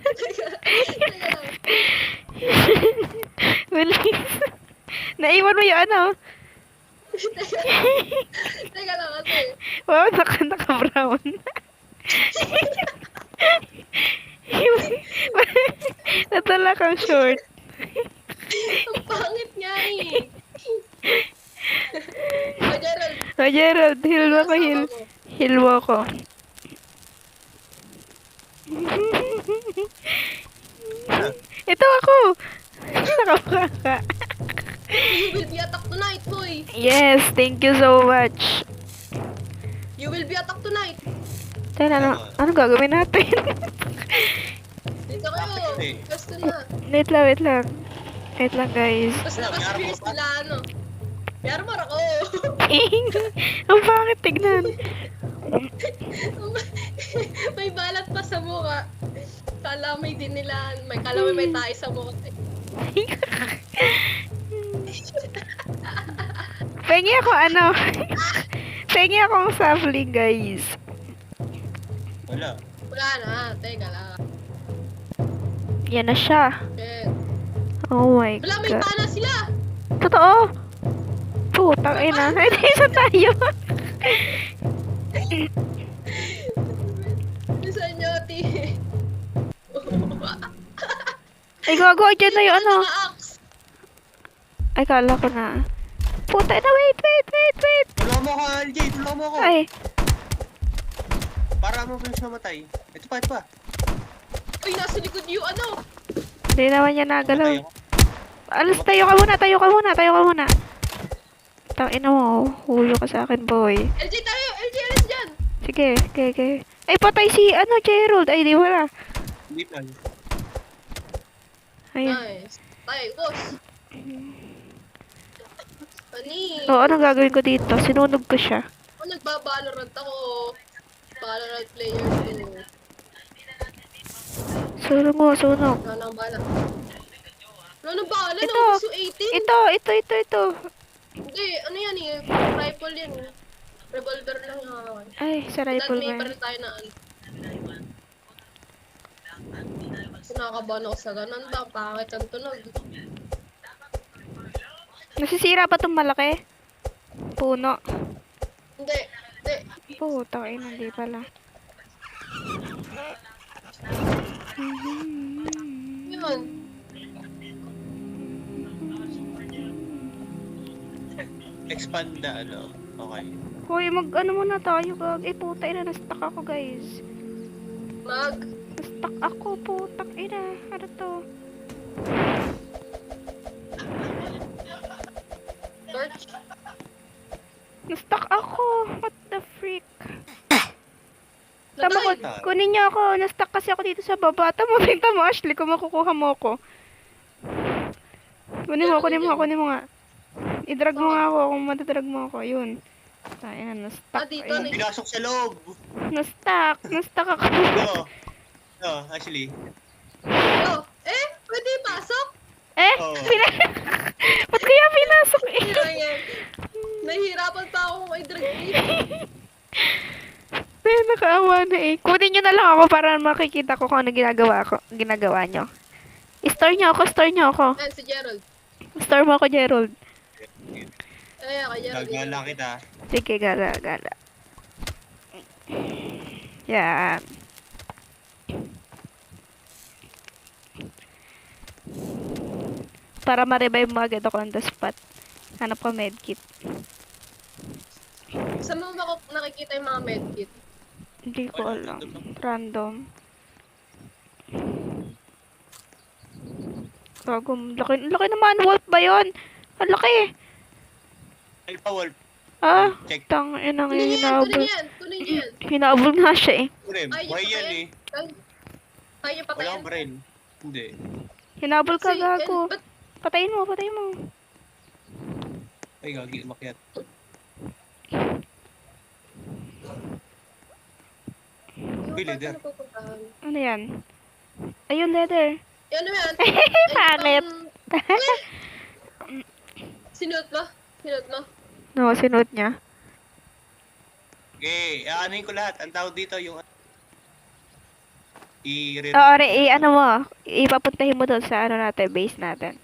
Speaker 2: Teka lang.
Speaker 3: Bilis. Naiwan mo yung ano.
Speaker 2: Teka lang kasi.
Speaker 3: Wow, naka-brown. Natala kang short.
Speaker 2: Ang pangit niya eh. Oh, Gerald.
Speaker 3: Oh, Gerald, heal mo ko, heal.
Speaker 2: Kasama mo.
Speaker 3: Heal mo ko. Ito ako. Nakapaka.
Speaker 2: You will be attacked tonight, boy.
Speaker 3: Yes, thank you so much.
Speaker 2: You will be attacked tonight.
Speaker 3: Teka, ano gagawin natin?
Speaker 2: Dito kayo.
Speaker 1: Bakit?
Speaker 2: Gusto na.
Speaker 3: Wait lang, wait lang. Wait lang, guys.
Speaker 2: Tapos
Speaker 1: Wala,
Speaker 2: naka-spears
Speaker 1: mayroon pa.
Speaker 2: nila ano. Yarmar ako.
Speaker 3: Ang bakit tignan?
Speaker 2: May balat pa sa mukha. Kalamay din nila. May kalamay may tayo sa mukha.
Speaker 3: Pengi ako ano? Pengi akong sapling, guys.
Speaker 1: Wala.
Speaker 2: Wala na. Teka lang.
Speaker 3: Yan na siya.
Speaker 2: Shit.
Speaker 3: Oh my
Speaker 2: Wala, may
Speaker 3: God.
Speaker 2: tana sila.
Speaker 3: Totoo? Putang ina. Hindi isa tayo.
Speaker 2: Saan nyo, ti?
Speaker 3: Ay, gago. Dyan na yung ano.
Speaker 2: Naka-axe.
Speaker 3: Ay, kala ko na. Puta na, wait.
Speaker 1: Tulungan mo ako, LJ. Tulungan mo ako.
Speaker 3: Ay,
Speaker 1: Para mo finish mamatay. Ito pa.
Speaker 2: Uy, nasa likod yung ano.
Speaker 3: hindi naman niya nagalaw.
Speaker 1: Mamatay ako.
Speaker 3: Alas, tayo ka muna. Tangina mo. Huyo ka sa akin, boy.
Speaker 2: LJ tayo. LJ, alis dyan.
Speaker 3: Sige. Ay, patay si, Gerald. Ay, di wala.
Speaker 1: Hindi pa.
Speaker 3: Ayun.
Speaker 2: Nice. Tayo, boss. Ani.
Speaker 3: O, anong gagawin ko dito? Sinunog ko siya.
Speaker 2: Ako nagbabalorant ako. Valorant player ko.
Speaker 3: Sunog.
Speaker 2: Wala nang bala. Wala nang bala.
Speaker 3: Ito.
Speaker 2: No, gusto 18.
Speaker 3: Ito.
Speaker 2: Hindi, ano yan eh. Rifle yan eh. Revolver lang yung
Speaker 3: Ay, sa rifle
Speaker 2: may
Speaker 3: man.
Speaker 2: pa rin tayo na ano. Nakakabahan ako sa ganun ba? Pangit ang tunog.
Speaker 3: Nasisira ba itong malaki? Puno.
Speaker 2: Hindi.
Speaker 3: Puta, ay, hindi pala.
Speaker 2: Yun.
Speaker 1: Expand na ano. Okay.
Speaker 3: Hoy, ano muna tayo, gag. Eh, puta, ina, na-stuck ako, guys. Na-stuck ako, putak, ina. Ano to?
Speaker 2: Torch.
Speaker 3: Na-stuck ako. What the freak? Tama ko,
Speaker 2: Natay.
Speaker 3: kunin niyo ako. Na-stuck kasi ako dito sa baba. Tama, pinta mo, Ashley, kung makukuha mo ako. Kunin mo nga. I-drag mo nga ako kung matadrag mo ako. Yun. Tayo na, na-stuck.
Speaker 2: Dito
Speaker 3: Ayun.
Speaker 2: na.
Speaker 1: Pinasok sa loob.
Speaker 3: Na-stuck ako.
Speaker 1: Actually.
Speaker 2: Oh, pwede pasok?
Speaker 1: Oo.
Speaker 3: Ba't kaya pinasok eh?
Speaker 2: Hindi lang yan. Nahihirapan pa ako kung i-drag dito.
Speaker 3: Ay, nakaawa na eh. Kunin nyo na lang ako para makikita ko kung ano ginagawa nyo. I-store nyo ako.
Speaker 2: Ayan, si Gerald.
Speaker 3: Store mo ako, Gerald.
Speaker 2: Ayan, kay Gerald.
Speaker 1: Gagala kita.
Speaker 3: Sige, gala. Yan. Para ma-revive mo agad ako on the spot. Hanap ko medkit.
Speaker 2: Saan mo ba nakikita yung mga medkit?
Speaker 3: Hindi ko
Speaker 1: Wala,
Speaker 3: alam.
Speaker 1: random lang.
Speaker 3: Random. Gago, laki naman. Wolf ba yun? Ang laki.
Speaker 1: Alpha Wolf.
Speaker 3: Ah,
Speaker 1: Check.
Speaker 3: tang inang
Speaker 2: Kunin niyo yan, kunin
Speaker 3: hinabol.
Speaker 2: niyo yan, kunin niyo yan.
Speaker 3: Hinabol nga siya eh.
Speaker 1: Rem,
Speaker 2: Ay,
Speaker 1: why
Speaker 2: yung
Speaker 1: yan
Speaker 2: patayin.
Speaker 1: eh?
Speaker 2: Kaya niyo
Speaker 1: Wala
Speaker 2: patayin.
Speaker 1: akong brain. Hindi.
Speaker 3: Hinabol ka, gago.
Speaker 2: ba't
Speaker 3: Patayin mo, patayin mo.
Speaker 1: Ay, gagi, umakyat. Uy, leader.
Speaker 2: Ano pupuntahan?
Speaker 3: Ano yan? Ayun, leather.
Speaker 2: Ano yan?
Speaker 3: Pangit.
Speaker 2: Sinuot mo? Sinuot mo?
Speaker 3: No, sinuot niya.
Speaker 1: Okay, aanuhin ko lahat. Ang tawag dito yung...
Speaker 3: Oo, ano mo, ipapuntahin mo doon sa ano natin, base natin.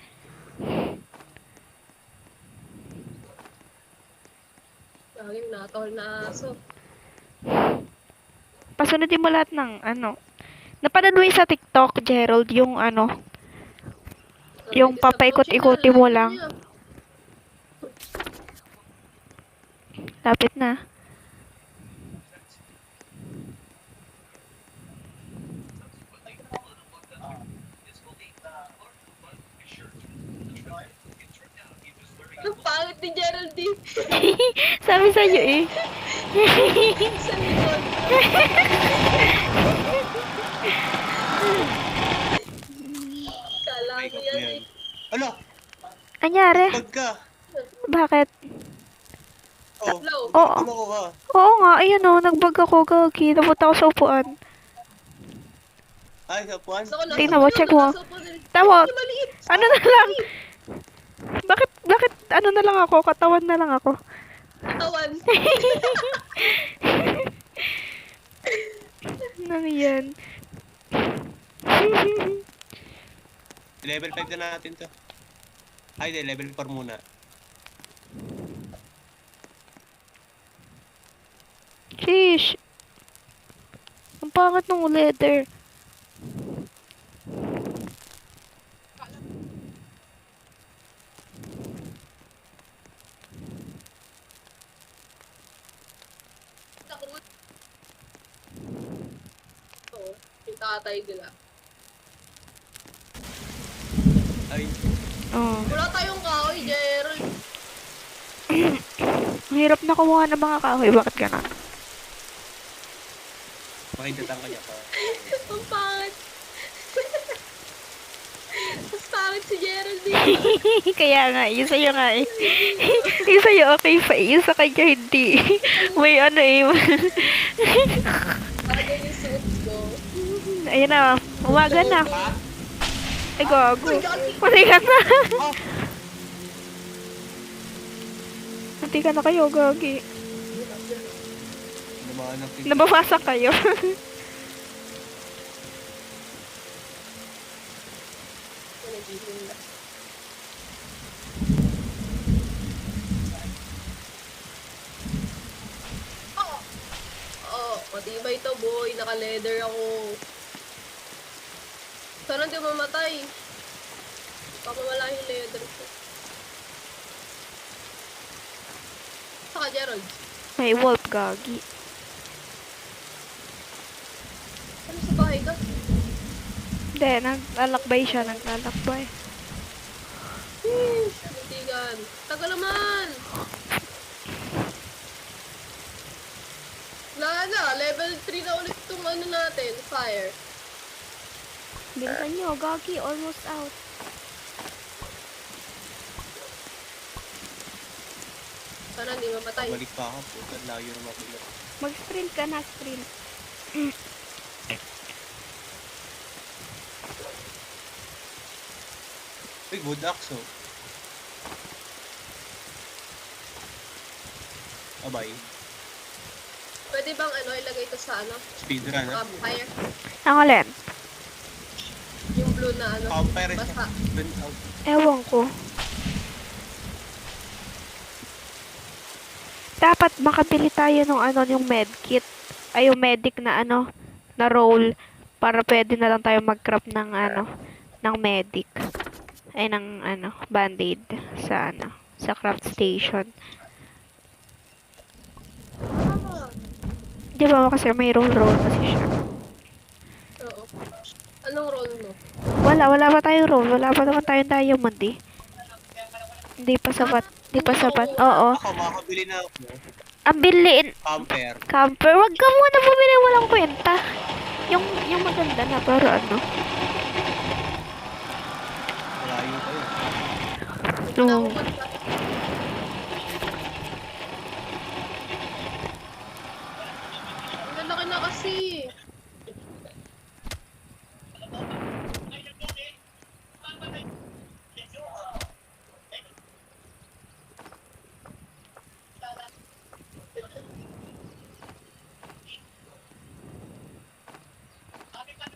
Speaker 2: Laging natol na aso.
Speaker 3: Pasunodin mo lahat ng ano. Napanood mo yun sa TikTok, Gerald, yung ano, yung papaikot-ikoti mo lang. Lapit na.
Speaker 2: Ang pangit ni Geraldine.
Speaker 3: Sabi sa iyo eh.
Speaker 2: Sa likod. Kala ko yan eh.
Speaker 1: Ano?
Speaker 3: Anyari?
Speaker 1: Bag ka.
Speaker 3: Bakit?
Speaker 1: Oh,
Speaker 2: Hello.
Speaker 3: Oo.
Speaker 1: ano ko ka?
Speaker 3: Oo nga, ayun o, nagbag ako, gagi. Napunta ako sa upuan.
Speaker 1: Ay, sa puwan?
Speaker 2: Gusto ko nasa
Speaker 3: Tingnan mo,
Speaker 2: puno,
Speaker 3: check mo.
Speaker 2: nasa puno.
Speaker 3: Tama.
Speaker 2: Ay, maliit.
Speaker 3: Ano na lang? Bakit, ano na lang ako? Katawan na lang ako.
Speaker 2: Katawan.
Speaker 3: Nang yan.
Speaker 1: Level 5 na natin to. Ay, di, level 4 muna.
Speaker 3: Sheesh. Ang pangit ng leather.
Speaker 2: Oo, yung tatay nila.
Speaker 1: Ay,
Speaker 3: Oo.
Speaker 2: Wala tayong kahoy, Gerald.
Speaker 3: Ang hirap na kumuha ng mga kahoy. Bakit ganun?
Speaker 1: makikita ka niya pa.
Speaker 2: Ang pangit. Mas pangit si Geraldine.
Speaker 3: Kaya nga, yung sa'yo nga eh. Yung sa'yo okay pa eh. Yung sa kanya hindi. May ano eh.
Speaker 2: Parang yung suit ko.
Speaker 3: Ayun na. Umaga na.
Speaker 1: Ha?
Speaker 3: Ay, gago. Patay ka na.
Speaker 1: Oh,
Speaker 3: Patay ka na kayo, gagi.
Speaker 1: naman ang pin-
Speaker 3: Nabawasak kayo.
Speaker 2: Oo, matibay to boy. Naka-leather ako. Sana hindi mamatay. Baka wala yung leather ko. Saka Gerald.
Speaker 3: May wolf, gagi.
Speaker 2: Ano sa bahay ka?
Speaker 3: Hindi, naglalakbay siya. Naglalakbay.
Speaker 2: Matigan. Tagal naman! Wala na, level 3 na ulit itong ano natin, fire.
Speaker 3: Bilisan nyo, gagi. Almost out.
Speaker 2: Sana hindi mamatay.
Speaker 1: Balik pa ako. Puta, layo na mabigat.
Speaker 3: Mag-sprint ka na, sprint.
Speaker 1: Uy, good axe oh. Abay.
Speaker 2: Pwede bang ano, ilagay ito sa ano?
Speaker 1: Speedrun ha?
Speaker 2: Fire.
Speaker 3: Ang alin?
Speaker 2: Yung blue na ano.
Speaker 1: Campfire siya.
Speaker 2: Basta.
Speaker 1: Burn out.
Speaker 3: Ewan ko. Dapat makabili tayo ng ano, yung medkit. Ay, yung medic na ano, na roll. Para pwede na lang tayo mag-craft ng ano, ng medic. Ay, ng ano, band-aid sa ano, sa craft station.
Speaker 2: Ah,
Speaker 3: Di ba kasi may roll kasi siya.
Speaker 2: oo. Anong role mo?
Speaker 3: Wala pa tayong roll. Wala pa naman tayong diamond eh. Hindi pa sapat. Hindi pa sapat. Oo.
Speaker 1: Ako, makakabili na ako.
Speaker 3: Ang bilin.
Speaker 1: Camper.
Speaker 3: Camper. Wag ka muna bumili. Walang kwenta. Yung maganda na. Pero ano.
Speaker 1: Malayo pa yun.
Speaker 3: No.
Speaker 2: Ang lalaki na kasi.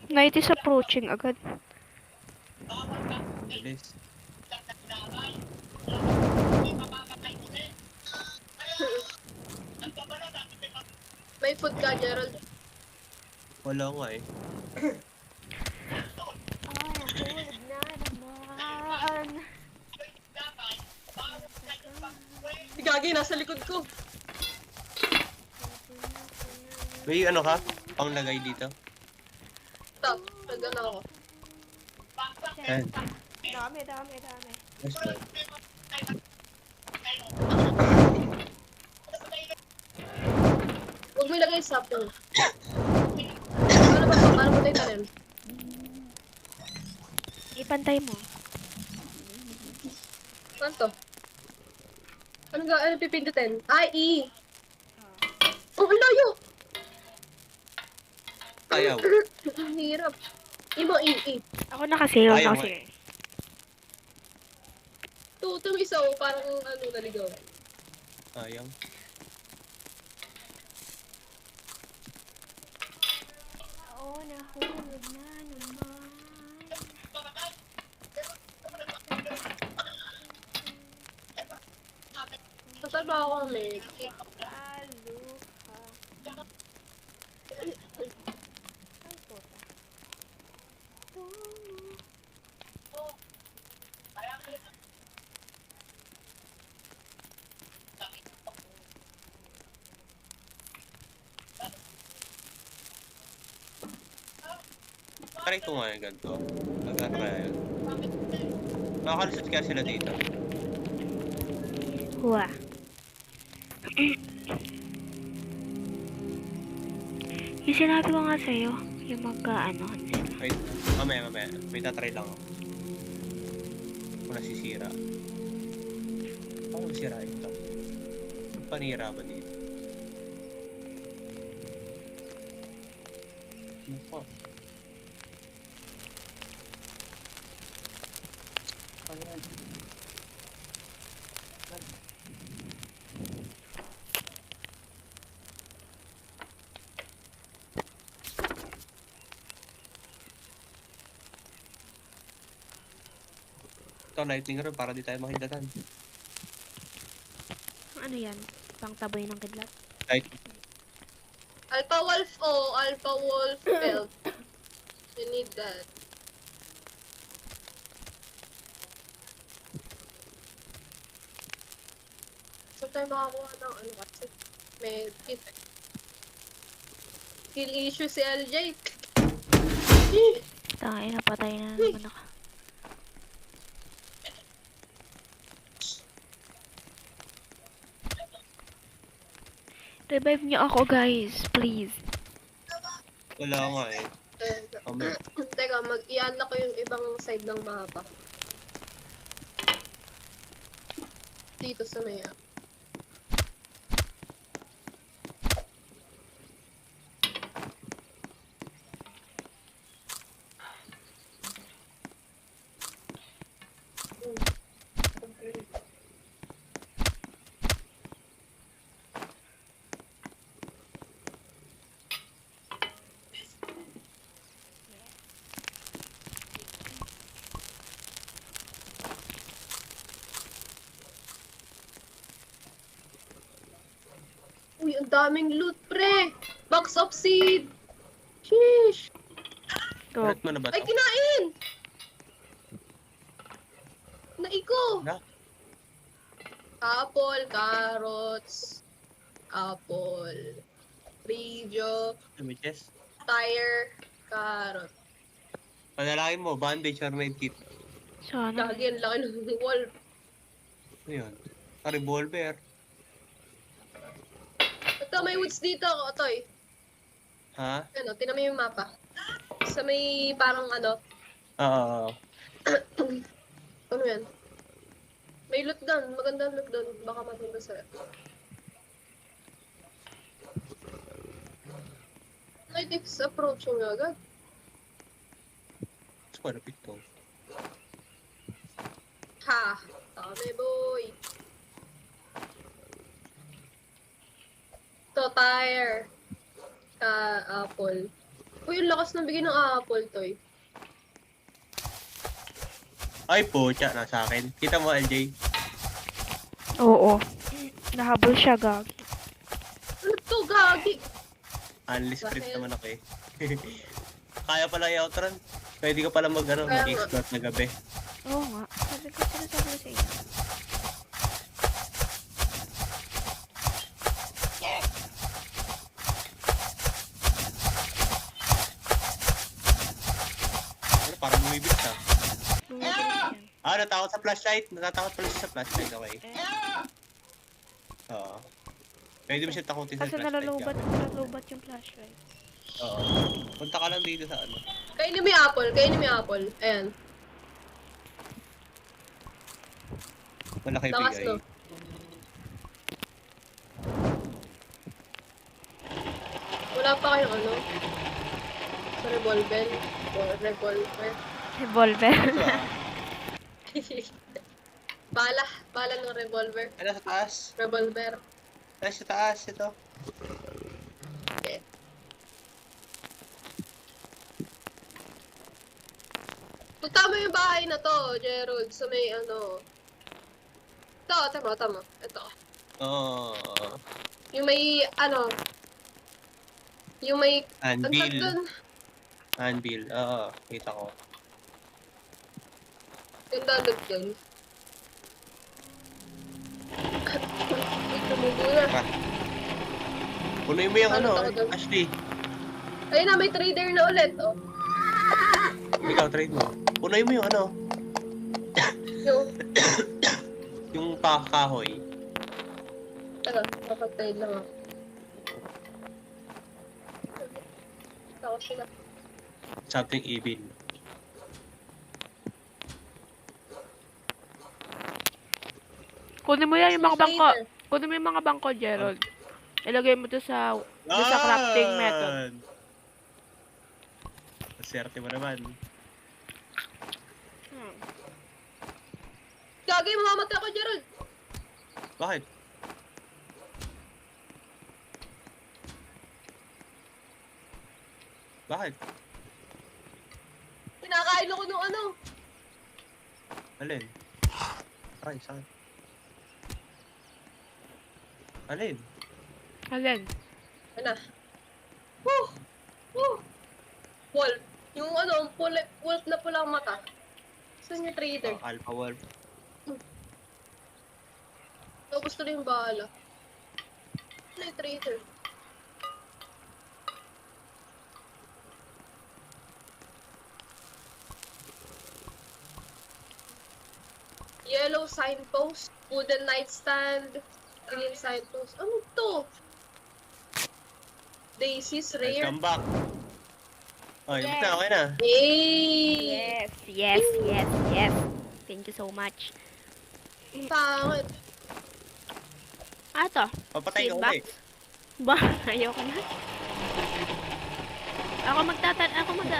Speaker 3: Night is approaching agad.
Speaker 1: Bilis.
Speaker 2: May food ka, Gerald.
Speaker 1: Wala nga eh.
Speaker 2: Si Gagi, nasa likod ko.
Speaker 1: May ano ka? Panglagay dito?
Speaker 2: Stop. Nagana ako.
Speaker 1: Ayan.
Speaker 3: Dami.
Speaker 1: Yes, man.
Speaker 2: Huwag mo ilagay sa pool. Ano ba ito? Paano mo tayo tanim?
Speaker 3: Ipantay mo.
Speaker 2: Ano to? Ano pipindutin? Ay, E! Oh, ang layo!
Speaker 1: Ayaw.
Speaker 2: Ang hirap. E mo, E.
Speaker 3: Ako nakasale.
Speaker 1: Ayaw mo.
Speaker 2: Itong isa oh, parang ano, naligaw.
Speaker 1: Ayaw.
Speaker 3: Oo, nahulog na naman.
Speaker 2: Saan ba ako may?
Speaker 1: Try ko nga yung ganito. Nag-ano kaya yun? Nakakalusot kaya sila dito.
Speaker 3: Huwa. Yung sinabi ko nga sa'yo, yung magka-ano sila.
Speaker 1: Wait, mamaya. May tatry lang ako. Kung nasisira. Paano masira ito? Panira ba dito? Ano pa? Ayan. Ito, lightning rod para di tayo makidatan.
Speaker 3: Ano yan? Pangtaboy ng kidlat?
Speaker 1: Light.
Speaker 2: Alpha Wolf oh, Alpha Wolf belt. You need that. Saan tayo makakuha ng ano kasi? May kit. Kill issue si LJ.
Speaker 3: Tangay, napatay na naman ako. Revive niyo ako, guys. Please.
Speaker 1: Wala nga eh. Mamaya.
Speaker 2: Teka, mag-i-unlock ko yung ibang side ng mapa. Dito sa may Uy, ang daming loot, pre! Box of seed! Sheesh!
Speaker 3: Go.
Speaker 1: Correct mo na ba
Speaker 2: Ay,
Speaker 1: ito?
Speaker 2: kinain! Naiko!
Speaker 1: Na?
Speaker 2: Apple, carrots, apple, Rijo,
Speaker 1: Damages.
Speaker 2: tire, carrot.
Speaker 1: Panalangin mo, bandage or medkit.
Speaker 3: Sana.
Speaker 2: Lagi ang laki ng wall.
Speaker 1: Ano yun? Revolver.
Speaker 2: Ito, may woods dito, Otoy.
Speaker 1: Ha?
Speaker 2: Ano, tinan mo yung mapa. Sa may parang ano,
Speaker 1: Oo.
Speaker 2: ano yan? May loot doon, magandang loot doon. Baka matunda sa'yo. Natives approach mo agad.
Speaker 1: Mas malapit to.
Speaker 2: Ha! Tame boy! To tire. Apple. Uy, yung lakas ng bigay ng apple, Toy.
Speaker 1: Ay po, tsa, nasa akin. Kita mo, LJ?
Speaker 3: Oo. Nahabol siya, gag.
Speaker 2: Ano to, gagi?
Speaker 1: Unless
Speaker 2: Bakit?
Speaker 1: script naman ako eh. Kaya pala i-outrun. Pwede ka pala
Speaker 2: Kaya nga.
Speaker 1: mag-explore na gabi.
Speaker 3: Oo nga. Sabi ko sa inyo.
Speaker 1: Ano, parang bumibilis ah.
Speaker 3: Bumibili yan.
Speaker 1: Ah, natakot sa flashlight. Natatakot pala siya sa flashlight, okay. Oo. Pwede mo siya takutin sa
Speaker 3: Kasi
Speaker 1: flashlight.
Speaker 3: nalulubat yung flashlight.
Speaker 1: Oo. Punta ka lang dito sa ano.
Speaker 2: Kainin mo yung apple, kainin mo yung apple. Ayan.
Speaker 1: Malaki
Speaker 2: Lakas
Speaker 1: bigay.
Speaker 2: to. Wala pa kayong ano? Sa revolver? Or revolver?
Speaker 3: Revolver.
Speaker 1: Ito ah.
Speaker 2: Bala ng revolver.
Speaker 1: Ano sa taas?
Speaker 2: Revolver.
Speaker 1: Ano sa taas? Ito.
Speaker 2: Okay. Punta mo yung bahay na to, Gerald, sa may ano. Ito, tama. Ito.
Speaker 1: Oo.
Speaker 2: Yung may, ano, yung may, ang tag
Speaker 1: Anvil.
Speaker 2: dun,
Speaker 1: Anvil. Oo. Kita ko.
Speaker 2: yung dagat dun. Wait, tumubo na.
Speaker 1: Tara. Punuin mo yung
Speaker 2: Ano,
Speaker 1: ano,
Speaker 2: takot doon?
Speaker 1: Ashley.
Speaker 2: Ayun na, may trader na ulit, oh.
Speaker 1: Ikaw, trade mo. Punuin mo yung ano,
Speaker 2: Yung,
Speaker 1: yung kahoy.
Speaker 2: tara, kapag-trade lang ako. Tapos sila.
Speaker 1: Something evil.
Speaker 3: Kunin mo yan yung mga bangko.
Speaker 2: Later.
Speaker 3: Kunin mo yung mga bangko, Gerald. Ilagay mo to sa crafting method.
Speaker 1: Maswerte mo naman.
Speaker 2: Gagay, mamamatay ako, Gerald.
Speaker 1: Bakit? Bakit?
Speaker 2: Pinakain ako nung ano.
Speaker 1: Alin? Ay, saan? Alin?
Speaker 3: Alin?
Speaker 2: Ano? Woo! Woo! Wolf. Yung ano, wolf na pulang mata. Saan yung trader?
Speaker 1: Oh, Alpha Wolf.
Speaker 2: Tapos tuloy yung bahala. Ano yung trader? Yellow signpost, wooden nightstand, green signpost. Ano to? Daisies rare.
Speaker 1: Welcome back. Oh,
Speaker 3: Yes.
Speaker 1: yes. Na, okay na.
Speaker 2: Yay!
Speaker 3: Yes. Thank you so much.
Speaker 2: Pangit.
Speaker 3: Ato.
Speaker 1: Papatay ka
Speaker 3: Save
Speaker 1: uli.
Speaker 3: box. Ba, ayoko na. Ako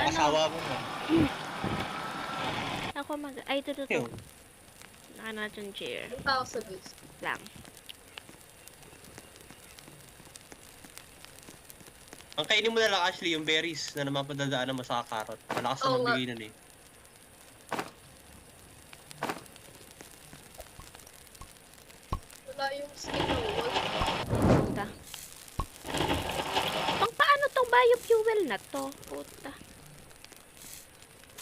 Speaker 1: Asawa mo na.
Speaker 3: ay, ito.
Speaker 1: Yung,
Speaker 3: Naka natin chair.
Speaker 2: Ang tao sa base.
Speaker 3: Lang.
Speaker 1: ang kainin mo na lang, Ashley, yung berries na naman padadaanan mo sa carrot. Malakas
Speaker 2: Oo
Speaker 1: na
Speaker 2: nga.
Speaker 1: magbigay nun eh.
Speaker 2: Wala yung skin ng wolf.
Speaker 3: Puta. Pang paano tong biofuel na to? Puta.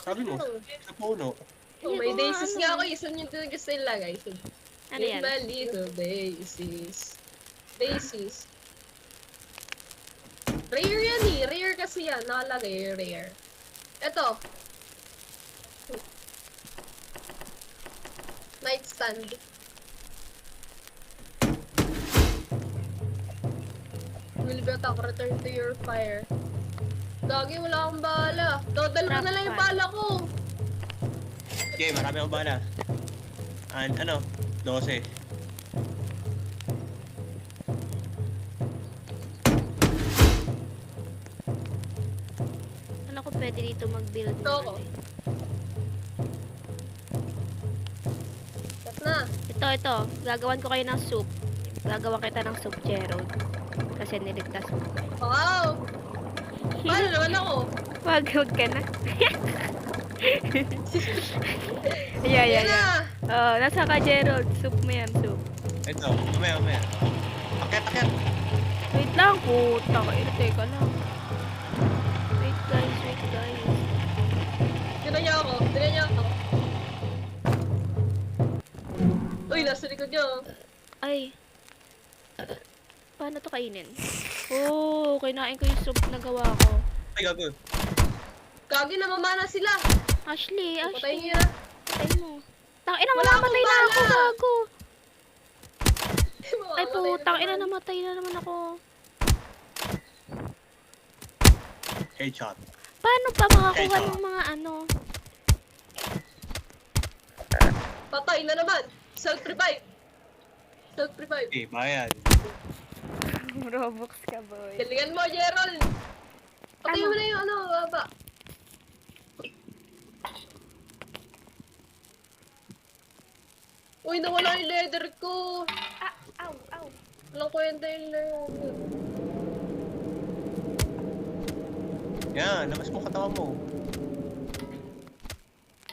Speaker 1: Sabi mo, sa puno.
Speaker 2: Oh,
Speaker 3: Hindi
Speaker 2: may
Speaker 3: ko
Speaker 2: daisies
Speaker 3: ano.
Speaker 2: nga ako. Isa nyo din gusto ilagay.
Speaker 3: Ano yan?
Speaker 2: My little daisies. Daisies. Rare yan eh. Rare kasi yan. Nakalagay rare. Ito. Nightstand. Will be attack. Return to your fire. Gagi, wala akong bala. Dalawa na lang yung bala ko.
Speaker 1: Okay, marami akong bala. Ano? 12.
Speaker 3: Ano ko pwede dito mag-build
Speaker 2: Ito ako. Tapos na.
Speaker 3: Ito. Gagawan ko kayo ng soup. Gagawan kita ng soup, Gerald. Kasi niligtas mo.
Speaker 2: Wow! Paano naman ako?
Speaker 3: Wag ka na. Yeah.
Speaker 2: Yan na!
Speaker 3: Oh, nasa ka, Gerald. Soup mo yan, soup.
Speaker 1: Ito, mamaya. Akit.
Speaker 3: Wait lang, puta ka. Teka lang. Wait, guys.
Speaker 2: Tira niya ako. Uy, nasa likod niya.
Speaker 3: Ay. Paano to kainin? Oh, kinain ko yung soup na gawa ko.
Speaker 1: Ay, gago.
Speaker 2: Gagi, namamana sila.
Speaker 3: Ashley.
Speaker 2: Patayin niya na.
Speaker 3: Patay mo. Tangina,
Speaker 2: Wala
Speaker 3: mamamatay
Speaker 2: akong
Speaker 3: na ako,
Speaker 2: bala.
Speaker 3: gago. Ay,
Speaker 2: Mamamatay
Speaker 3: putang ina,
Speaker 2: naman.
Speaker 3: namatay na naman ako.
Speaker 1: Headshot.
Speaker 3: Paano pa makakuha
Speaker 1: Headshot.
Speaker 3: ng mga ano?
Speaker 2: Patay na naman. Self-revive.
Speaker 1: Eh, bayan.
Speaker 3: Robux ka, boy.
Speaker 2: Galingan mo, Gerald. Patayin
Speaker 3: Ano?
Speaker 2: mo na yung ano, baba. Uy, nawala yung leather ko.
Speaker 3: Ow.
Speaker 2: Walang kwenta yung leather.
Speaker 1: Yan, labas mo katawan mo.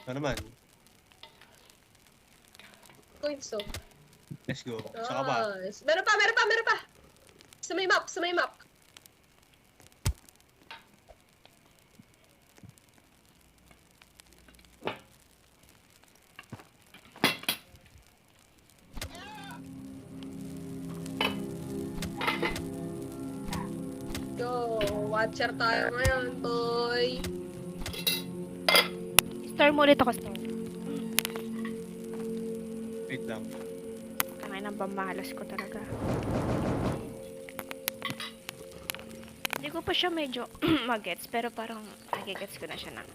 Speaker 1: Ano naman?
Speaker 2: Coins, oh.
Speaker 1: Let's go. Saka ba?
Speaker 2: Nice. Meron pa. Sa may map. Go, watcher tayo ngayon, boy.
Speaker 3: Star mo ulit ako, Star.
Speaker 1: Wait lang.
Speaker 3: Tangay nang pamahalas ko talaga. Hindi ko pa siya medyo magets, pero parang nagigets ko na siya ng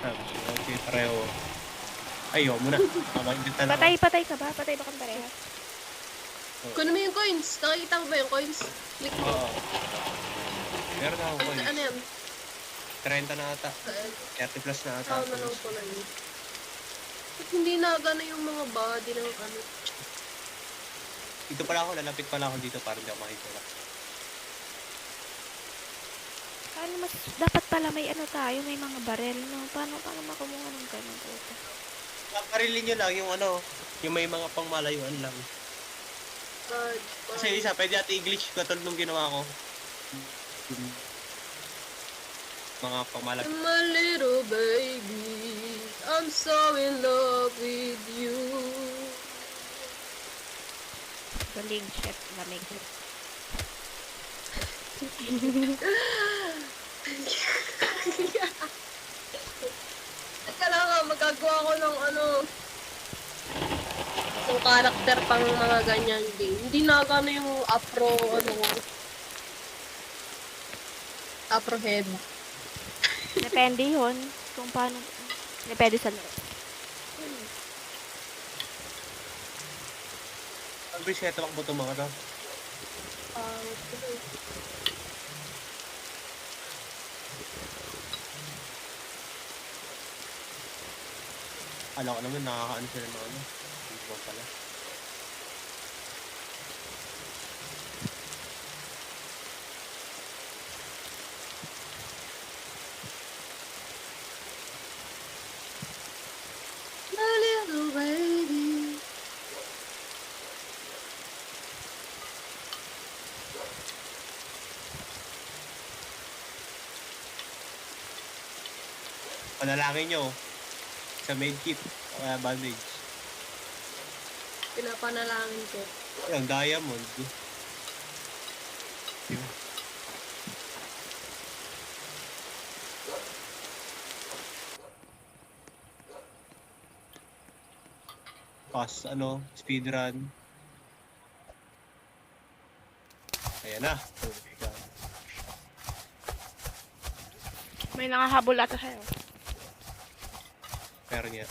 Speaker 1: Okay, pareho. Ayaw mo na. Mamainit na lang.
Speaker 3: Patay ka ba? Patay ba kang parehas?
Speaker 2: Kunin mo yung coins. Nakikita mo ba yung coins? Click mo.
Speaker 1: Oo. Meron na ako
Speaker 2: Ano,
Speaker 1: coins.
Speaker 2: ano yan?
Speaker 1: 30 na ata. 30 plus na ata.
Speaker 2: Tao na lang pala yun. Ba't hindi nagana yung mga body ng ano?
Speaker 1: Dito pala ako, lalapit pala ako dito para hindi ako makikita.
Speaker 3: Paano mas, dapat pala may ano tayo, may mga barel, no? Paano makumuha ng ganun? Puta?
Speaker 1: Parilin nyo lang yung ano, yung may mga pangmalayuan lang. Kasi isa, pwede natin i-glitch katulad nung ginawa ko. Mga pangmalayuan.
Speaker 2: I'm a little baby. I'm so in love with you.
Speaker 3: Galing, shit, lamig.
Speaker 2: Teka lang nga, magagawa ko ng ano, yung character pang mga ganyan game. Hindi nagana yung afro, ano, afro head.
Speaker 3: Depende yun, kung paano, depende sa laro.
Speaker 1: Ang bilis kaya tamakbo itong mga to. Alam ko naman nakakaano sila ng ano. Hindi ko pala.
Speaker 2: My little baby.
Speaker 1: Panalangin nyo. Sa medkit. Bandage.
Speaker 2: Pinapanalangin ko.
Speaker 1: Ayun, diamond. Yun. Pass, speedrun. Ayan na. Oh my God.
Speaker 3: May nangahabol ata sa'yo.
Speaker 1: Meron yan.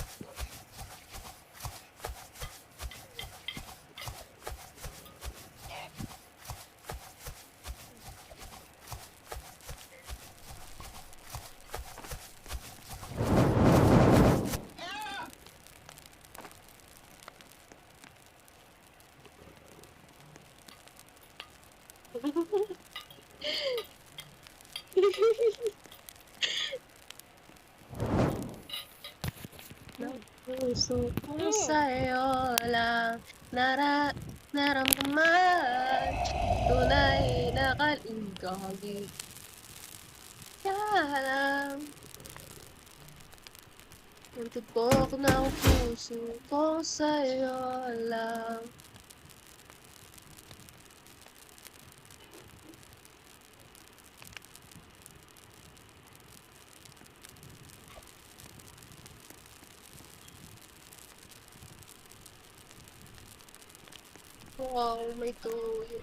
Speaker 2: Puso ko sa'yo lang naramdaman. Tunay na kaligagi. Kaya lang. Ang tibok ng puso ko sa'yo lang. Wow, may tuyo.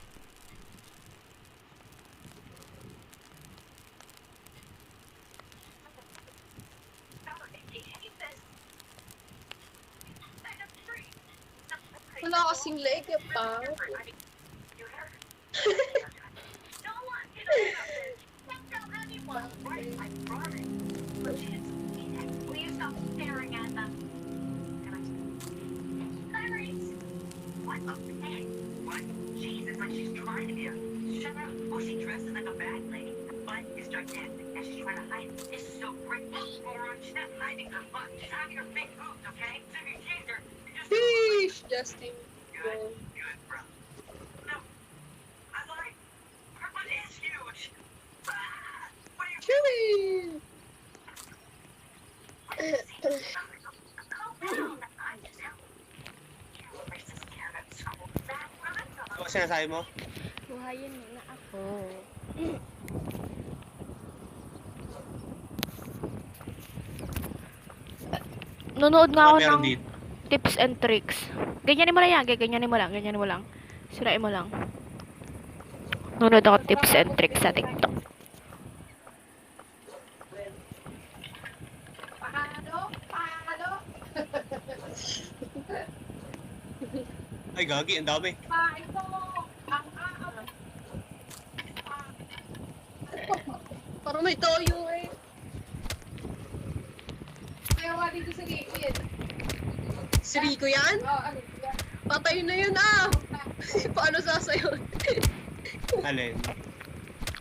Speaker 2: Wala kasing leg, pa.
Speaker 5: Jesus, like she's trying to be a shut up. Oh, she dresses like a bad lady. Her butt is gigantic, and she's trying to hide it. This is so great. Moron, she's not hiding her butt. She's hiding her big boobs, okay? So if you tease her, you just
Speaker 2: Sheesh, Justin.
Speaker 5: good, good, bro. No, I lied. Her butt is huge. Ah, what are you
Speaker 2: Chewy!
Speaker 5: calm down? I'm just helping. You're so scared of trouble. That
Speaker 1: Ano ba sinasabi mo?
Speaker 3: Buhayin mo na ako. Nunood nga ako
Speaker 1: Meron
Speaker 3: ng
Speaker 1: dito.
Speaker 3: tips and tricks. Ganyanin mo lang yan. Ganyanin mo lang. Ganyanin mo lang. Sirain mo lang. Nunood ako tips and tricks sa TikTok.
Speaker 1: Ay, gagi. Ang dami.
Speaker 2: Parang may toyo eh.
Speaker 6: Ayaw dito sa gilid.
Speaker 2: Si Rico yan?
Speaker 6: Ano?
Speaker 2: Patay na yun ah! Paano sasayaw?
Speaker 1: Alin?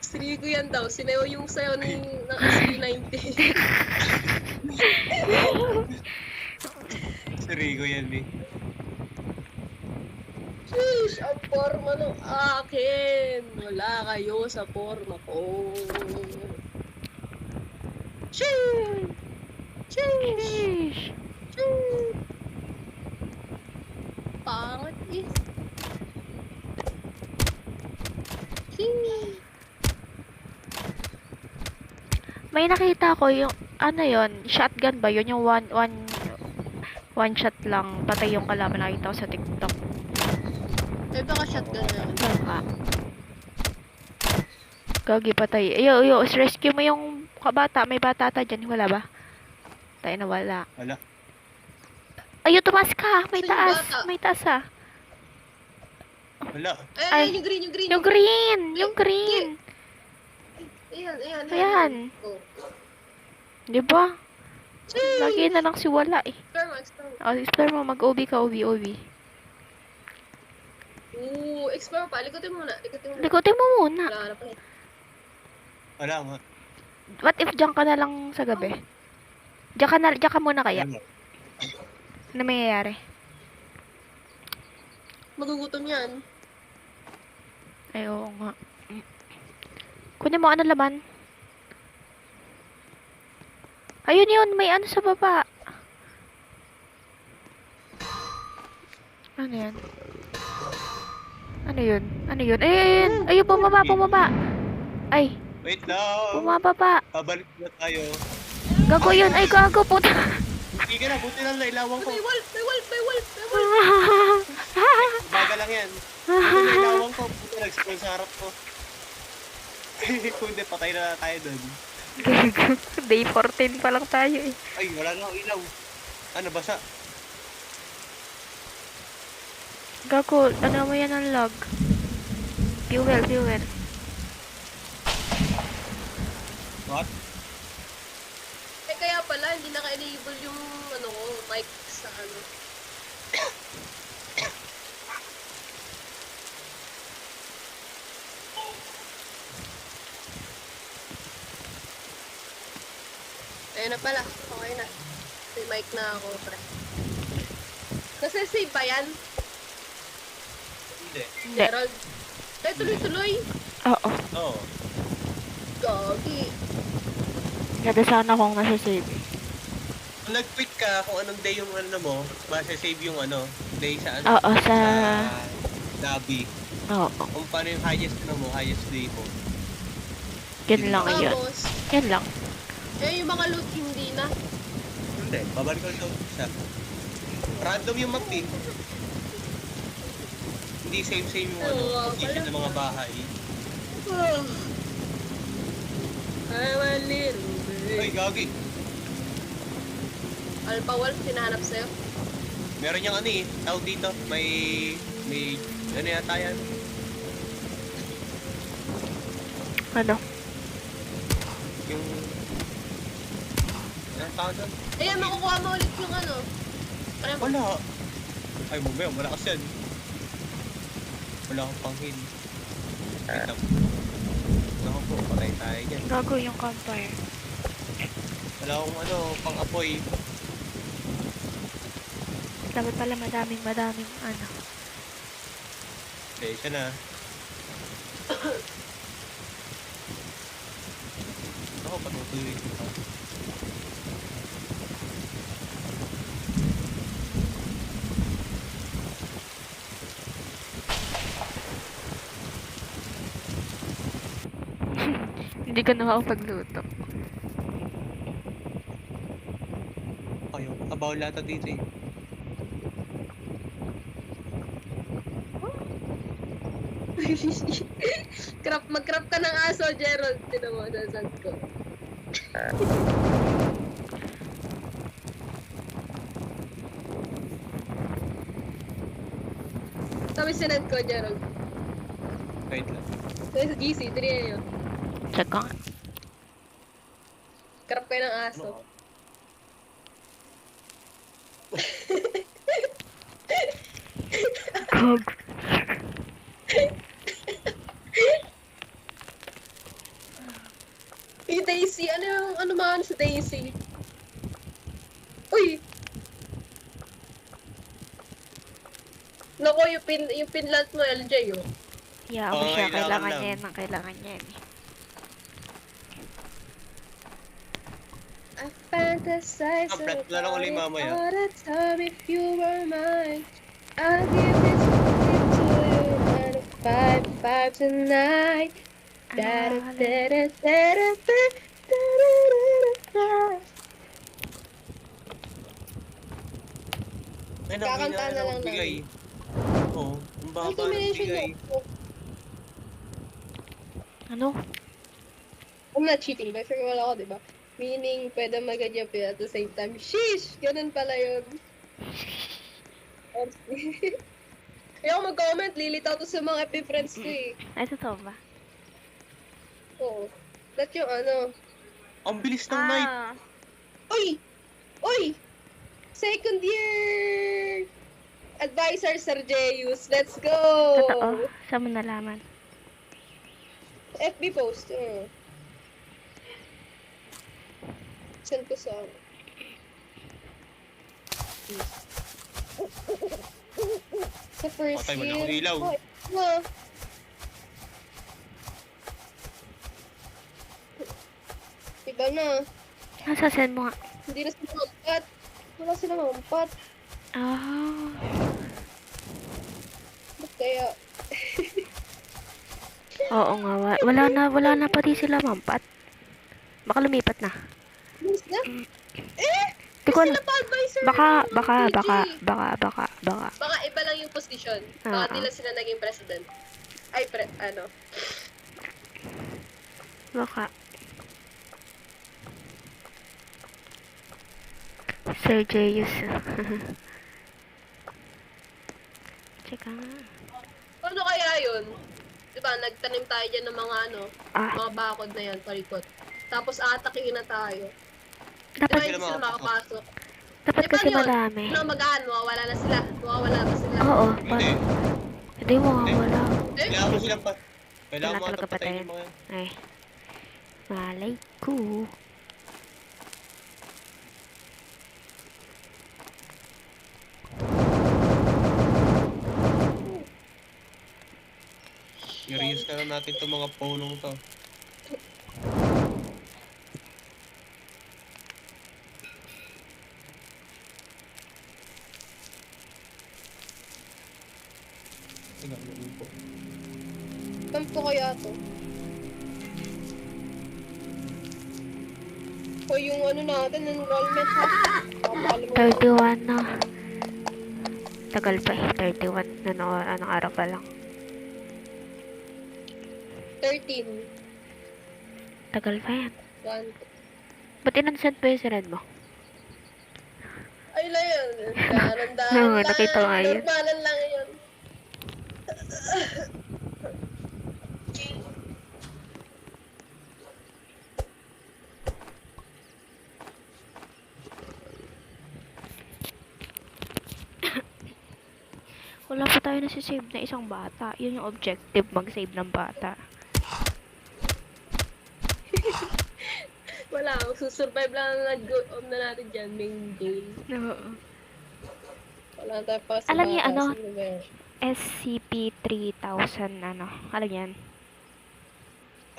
Speaker 2: Si Rico yan daw. Sinayaw yung sayaw ng SB90.
Speaker 1: Si Rico yan, eh.
Speaker 2: Sheesh! Ang forma ng akin! Wala kayo sa forma ko. Sheesh! Sheesh!
Speaker 3: Sheesh.
Speaker 2: Pangat eh. Sheesh!
Speaker 3: May nakita ko yung, ano yon, shotgun ba yun? Yung one shot lang, patay yung kalaban, nakita ko sa TikTok.
Speaker 2: Ay, baka shotgun na yun.
Speaker 3: Baka. Gagi, patay. Yo, rescue mo yung kabata. May bata ata dyan, wala ba? Tayo na wala.
Speaker 1: Wala.
Speaker 3: Ayun, tumas ka! May
Speaker 2: Saan yung
Speaker 3: taas!
Speaker 2: bata?
Speaker 3: May taas ah!
Speaker 1: Wala.
Speaker 2: Ay,
Speaker 3: Ay.
Speaker 2: yung green, yung green.
Speaker 3: Yung green! Yung green!
Speaker 2: Ayan.
Speaker 3: Ayan.
Speaker 2: Oh.
Speaker 3: Di ba? Lagi na lang si wala eh.
Speaker 2: Explore mo, explore mo.
Speaker 3: O, explore mo. Mag-OB ka, OB.
Speaker 2: Ooh, explore pa. Likotin mo muna.
Speaker 3: Likotin mo muna.
Speaker 2: Wala ka na pala.
Speaker 1: Wala nga.
Speaker 3: What if diyan ka na lang sa gabi? Diyan ka muna kaya?
Speaker 1: Wala.
Speaker 3: Ano mangyayari?
Speaker 2: Magugutom yan.
Speaker 3: Ay, oo nga. Kunin mo, ano laman? Ayun yun, may ano sa baba. Ano yan? Ano yun? Ano yun? Ayun! Ayun, bumaba, bumaba! Ay,
Speaker 1: Wait lang.
Speaker 3: bumababa.
Speaker 1: Pabalik na tayo.
Speaker 3: Gago yun. Ay, gago, puta.
Speaker 1: Hindi ka na, buti lang nailawan ko.
Speaker 2: May wolf! May wolf! May wolf! May wolf!
Speaker 1: Baga lang yan. Buti nailawan ko. Buti nag-scroll sa harap ko. Kung hindi, patay na tayo dun.
Speaker 3: Day 14 pa lang tayo eh.
Speaker 1: Ay, wala na akong ilaw. Ano, basa?
Speaker 3: Gago, ano mo yan ang log? Fuel, fuel.
Speaker 1: What?
Speaker 2: Eh kaya pala, hindi naka-enable yung ano ko, mic sa ano. Ayun na pala, okay na. May mic na ako, pre. Kasi save pa yan,
Speaker 1: Hindi.
Speaker 3: Hindi.
Speaker 2: Gerald. Eh, tuloy-tuloy.
Speaker 3: Oo.
Speaker 1: Oo.
Speaker 2: Gagi.
Speaker 3: Ganda sana akong nasa save.
Speaker 1: Kung nag-quit ka, kung anong day yung ano mo, masasave yung ano, day sa ano,
Speaker 3: Oo, sa...
Speaker 1: lobby.
Speaker 3: Oo.
Speaker 1: Kung paano yung highest ano mo, highest day mo.
Speaker 3: Yun lang yun.
Speaker 2: Tapos,
Speaker 3: Yan lang.
Speaker 2: eh, yung mga loot hindi na.
Speaker 1: Hindi, babalik ko ito siya. Random yung map eh. Hindi same yung ano,
Speaker 2: Oo,
Speaker 1: position
Speaker 2: pala.
Speaker 1: ng mga bahay.
Speaker 2: I'm a little
Speaker 1: Ay,
Speaker 2: bit.
Speaker 1: gagi.
Speaker 2: Alpha Wolf, hinahanap sa'yo.
Speaker 1: Meron yung ano eh, tawag dito, may ano yata yan?
Speaker 3: Ano?
Speaker 1: Yung, ano tawag doon?
Speaker 2: Ayan, makukuha mo ulit yung ano. Ano mo?
Speaker 1: Wala. Ay, mamaya, malakas yan. Wala akong pang-heal. Wait lang. Ako po, patay tayo dyan.
Speaker 3: Gago yung campfire.
Speaker 1: Wala akong ano, pang-apoy.
Speaker 3: Dapat pala madaming ano.
Speaker 1: Okay, siya na. Ako, patutuloy ko pa.
Speaker 3: Hindi ka nakakapagluto.
Speaker 1: Ayaw, abaw lata dito eh.
Speaker 2: Mag-crap ka ng aso, Gerald. Tinan mo, sasand ko. Sabi sinad ko, Gerald.
Speaker 1: Wait lang.
Speaker 2: Sa GC, 3 yun.
Speaker 3: Check ko nga.
Speaker 2: Crap kayo ng
Speaker 1: Ano
Speaker 2: aso.
Speaker 1: ka?
Speaker 3: Gag.
Speaker 2: Yung Daisy, ano man sa Daisy? Uy! Nako, yung pinlant mo, LJ, oh.
Speaker 3: Yeah,
Speaker 1: Oo,
Speaker 3: ako siya.
Speaker 1: kailangan
Speaker 3: Kailangan
Speaker 1: lang.
Speaker 3: niya yan. Ang kailangan niya yan. eh.
Speaker 2: I fantasize
Speaker 1: Ah, Brad, lalo ko lang yung mamaya.
Speaker 2: all the time if you were mine. I'll give it to you and a 5 tonight.
Speaker 3: Ano,
Speaker 1: Ay,
Speaker 2: Kakanta na lang
Speaker 1: bigay. Oo, ang baba ng
Speaker 2: Combination
Speaker 1: bigay.
Speaker 2: mo.
Speaker 3: ano?
Speaker 2: I'm not cheating, but sure wala ako, diba? Meaning, pwede mag-jump yun at the same time. Sheesh! Ganun pala yun. Ayaw mag-comment, lilitaw to sa mga epi friends ko eh.
Speaker 3: Ay, totoo ba?
Speaker 2: Oo. That yung ano.
Speaker 1: Ang bilis ng night.
Speaker 2: Uy! Uy! Second year! Advisor Sergeius, let's go!
Speaker 3: Totoo. Saan mo nalaman?
Speaker 2: FB post. Send ko sa... Sa first
Speaker 1: Patay, wala
Speaker 2: year.
Speaker 1: akong ilaw.
Speaker 2: Oh, wow. Iba na.
Speaker 3: Nasasend mo nga.
Speaker 2: Hindi na sila mampat. Wala sila mampat.
Speaker 3: Ah.
Speaker 2: Ba't kaya?
Speaker 3: Oo nga. Wala na pati sila mampat. Baka lumipat na.
Speaker 2: Miss na?
Speaker 3: Di ko alam.
Speaker 2: Sila pa advisor
Speaker 3: Baka,
Speaker 2: ng
Speaker 3: baka,
Speaker 2: PG.
Speaker 3: baka.
Speaker 2: Baka iba lang yung position. Baka
Speaker 3: Oo.
Speaker 2: di lang sila naging president. Ay, ano.
Speaker 3: Baka. Sir Jeyus. Tsaka nga.
Speaker 2: Ano kaya yun? Diba, nagtanim tayo dyan ng mga ano,
Speaker 3: Ah,
Speaker 2: mga bakod na yan, palikot. Tapos atakihin na tayo. Diba,
Speaker 3: dapat,
Speaker 2: hindi sila makapasok.
Speaker 3: dapat
Speaker 2: Eh,
Speaker 3: kasi
Speaker 2: paano yun?
Speaker 3: madami.
Speaker 2: Ano magaan? Mawawala na sila. Mawawala ba sila?
Speaker 3: Oo,
Speaker 1: Hindi.
Speaker 3: Hindi mo wala.
Speaker 2: Eh?
Speaker 1: Kailangan mo silang pa... Kailangan mo
Speaker 3: Wala
Speaker 1: ata
Speaker 3: talaga
Speaker 1: patayin
Speaker 3: patayin.
Speaker 1: yung mga yan.
Speaker 3: Ay. Malay ko.
Speaker 1: I-reuse na lang natin itong mga punong to. Tingnan mo yun po.
Speaker 2: Saan po kaya to? O yung ano natin, enrollment ha? Papakalimutan.
Speaker 3: 31 na. Tagal pa eh. 31. Anong araw pa lang.
Speaker 2: 13.
Speaker 3: Tagal pa yan.
Speaker 2: 1,
Speaker 3: Ba't inansend pa yung sinad mo?
Speaker 2: ay lang yun. Dahan-dahan
Speaker 3: Oo,
Speaker 2: lang.
Speaker 3: nakita ko nga yun.
Speaker 2: Normalan lang yun.
Speaker 3: Wala pa tayo nasisave na isang bata. Yun yung objective, mag-save ng bata.
Speaker 2: Wala, magsusurvive lang na nag-go na natin dyan, main goal.
Speaker 3: Oo.
Speaker 2: Wala tayo pa sa
Speaker 3: Alam niyo,
Speaker 2: bata,
Speaker 3: ano?
Speaker 2: sa lugar.
Speaker 3: SCP-3000, alam yan?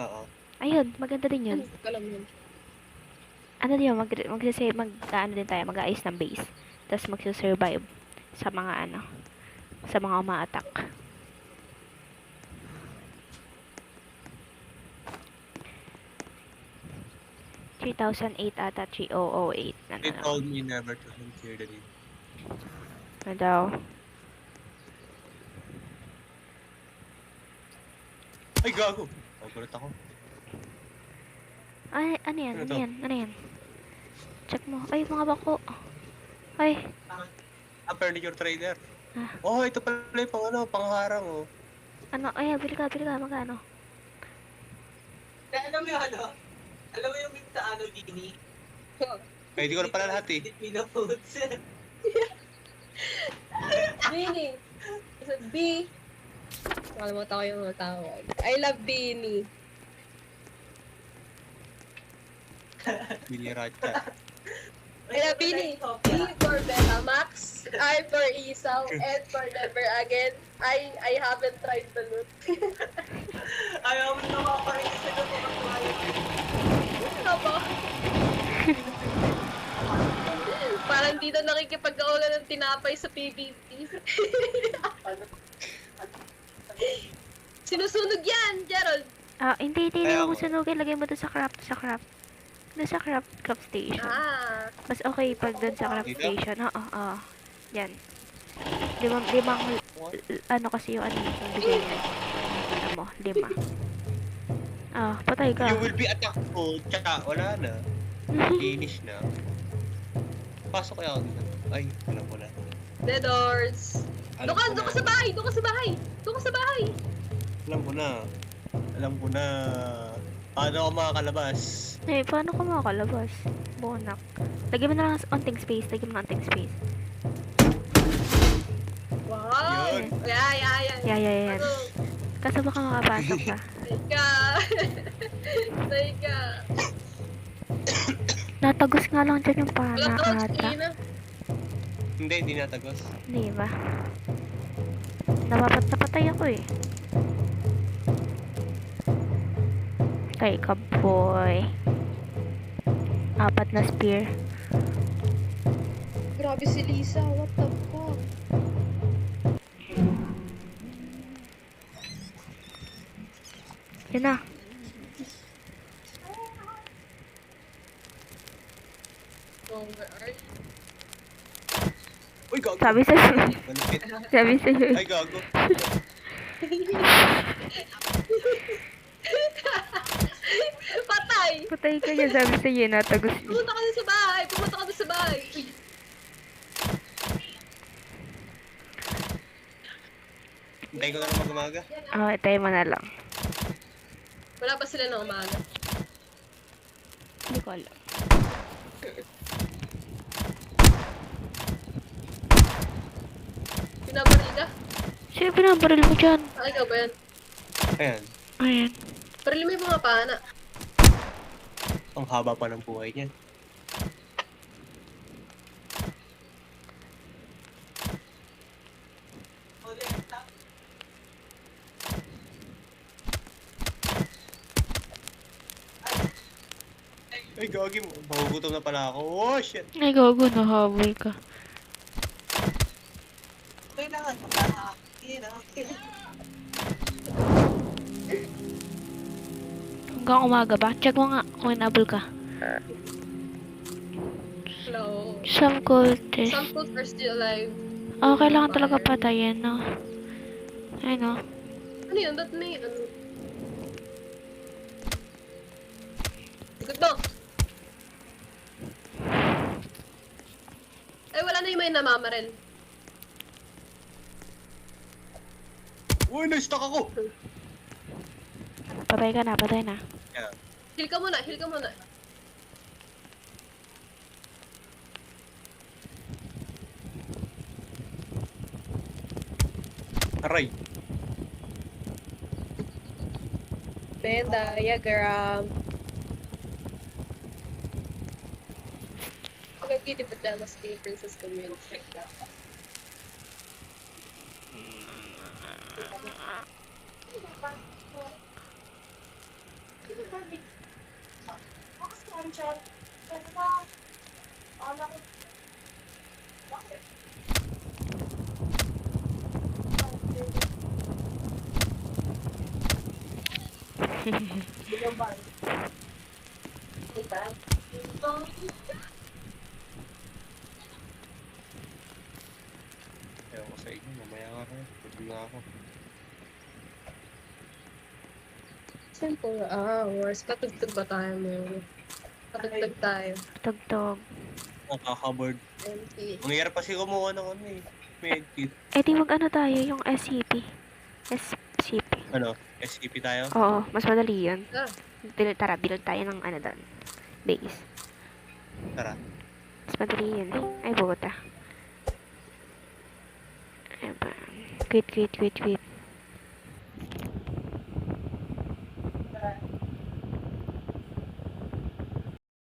Speaker 1: Oo.
Speaker 3: Ayun, maganda din yun.
Speaker 2: Ano, alam yun.
Speaker 3: Ano din yun, mag-save, ano din tayo, mag-aayos ng base. Tapos magsusurvive sa mga sa mga uma-attack. $3,008 ata, 3008.
Speaker 1: They told me never to hear the name.
Speaker 3: Ano daw?
Speaker 1: Ay, gago! Oh, gulat ako.
Speaker 3: Ay, ano yan?
Speaker 1: Ano
Speaker 3: Ano
Speaker 1: to?
Speaker 3: yan? Ano yan? Check mo. Ay, mga bako. Ay,
Speaker 1: Furniture trader.
Speaker 3: Ah.
Speaker 1: Oh, ito pala yung pangharang oh.
Speaker 3: ano? Ay, bili ka. Magkano?
Speaker 5: Alam mo yung ano? Alam mo yung sa ano, Dini?
Speaker 1: Ay, hindi ko na pala lahat eh.
Speaker 5: Filipino foods.
Speaker 2: Beanie. B. Nakalimutan ko yung mga tawag. I love Beanie.
Speaker 1: Biniracha.
Speaker 2: I love Beanie. B for Betamax. I for Isaw. N for Never Again. I haven't tried to loot.
Speaker 5: Ayaw mo na makaparin sa mga kumain.
Speaker 2: Ano ba? Parang dito nakikipag-aulan ng tinapay sa PBB. Sinusunog yan, Gerald.
Speaker 3: Ah, hindi
Speaker 1: Kaya
Speaker 3: mo
Speaker 1: ako.
Speaker 3: sunugin. Lagay mo doon sa craft. Doon sa craft station.
Speaker 2: Ah,
Speaker 3: Mas okay pag doon sa craft
Speaker 1: Dito?
Speaker 3: station. Oo. Yan. Limang, ano kasi yung ano yung bigay niya. Ano mo, 5. Ah, patay ka.
Speaker 1: You will be attacked po. Tsaka, wala na. Finish na. Pasok kaya ako dito. Ay, alam ko na.
Speaker 2: the doors.
Speaker 1: Alam
Speaker 2: Doon
Speaker 1: ko
Speaker 2: ka
Speaker 1: na.
Speaker 2: sa bahay, doon ka sa bahay. Doon ka sa bahay.
Speaker 1: Alam ko na. Paano ako makakalabas?
Speaker 3: Eh, paano ka makakalabas? Bonak. Lagyan mo na lang ng onting space.
Speaker 2: Wow.
Speaker 1: Yun.
Speaker 2: Yeah.
Speaker 3: Yan.
Speaker 2: Ano?
Speaker 3: Kaso baka makapasok ka.
Speaker 2: Teka. Teka.
Speaker 3: Natagos nga lang dyan yung
Speaker 2: Wala
Speaker 3: pana
Speaker 2: ka
Speaker 3: ata.
Speaker 2: na.
Speaker 1: Hindi natagos.
Speaker 3: Hindi ba? Napatay ako eh. Teka boy. 4 na spear.
Speaker 2: Grabe si Lisa, what the fuck?
Speaker 3: Yan na.
Speaker 2: Oh, where are you?
Speaker 1: Uy, gago.
Speaker 3: Sabi sa'yo.
Speaker 1: Malupit.
Speaker 3: Sabi sa'yo.
Speaker 1: Ay, gago.
Speaker 2: Patay!
Speaker 3: Patay ka niya. Sabi sa'yo, natagos yun.
Speaker 2: Pumunta ka na sa bahay! Pumunta ka na sa bahay! Uy,
Speaker 1: Hintayin ko na lang mag-umaga.
Speaker 3: Ah, itayin mo na lang.
Speaker 2: wala pa sila ng umaga.
Speaker 3: Hindi ko alam.
Speaker 2: Pinabaril ka?
Speaker 3: Sino pinabaril mo dyan?
Speaker 2: Ah, ikaw ba yan?
Speaker 1: Ayan.
Speaker 3: Ayan.
Speaker 2: Baril mo yung mga pana.
Speaker 1: Ang haba pa ng buhay niyan. Ay, gagi mo. Magugutom na pala ako. Oh, shit.
Speaker 3: Ay, gago. Nahabol ka. Hanggang umaga ba? Check mo nga kung inabol ka.
Speaker 2: Hello.
Speaker 3: Some cultists.
Speaker 2: Some folks are still alive.
Speaker 3: Oh, kailangan talaga patayin, no? Ay, no?
Speaker 2: Ano yun? Ba't may ano? Ikot mo! Ay, wala na yung may namamaril.
Speaker 1: Uy, na-stuck ako.
Speaker 3: Patay ka na, patay na.
Speaker 1: Ayan.
Speaker 2: Heal ka muna, heal ka muna.
Speaker 1: Aray.
Speaker 2: Venn diagram. Nag-gidi pajamas kay Princess Community.
Speaker 1: Ewan ko sa inyo. Mamaya nga kayo. Gutom na ako.
Speaker 2: Simple hours. Patugtog ba tayo mo? Patugtog tayo.
Speaker 3: Tugtog.
Speaker 1: Nakaka-board.
Speaker 2: MP.
Speaker 1: Ang hirap kasi kumuha ng ano eh. Medkit.
Speaker 3: Eh, di mag-ano tayo, yung SCP. SCP.
Speaker 1: Ano? SCP tayo?
Speaker 3: Oo, mas madali yun.
Speaker 2: Ah,
Speaker 3: Tara, build tayo ng ano doon. Base.
Speaker 1: Tara.
Speaker 3: Mas madali yun eh. Ay, buta. Ay ba. Quit.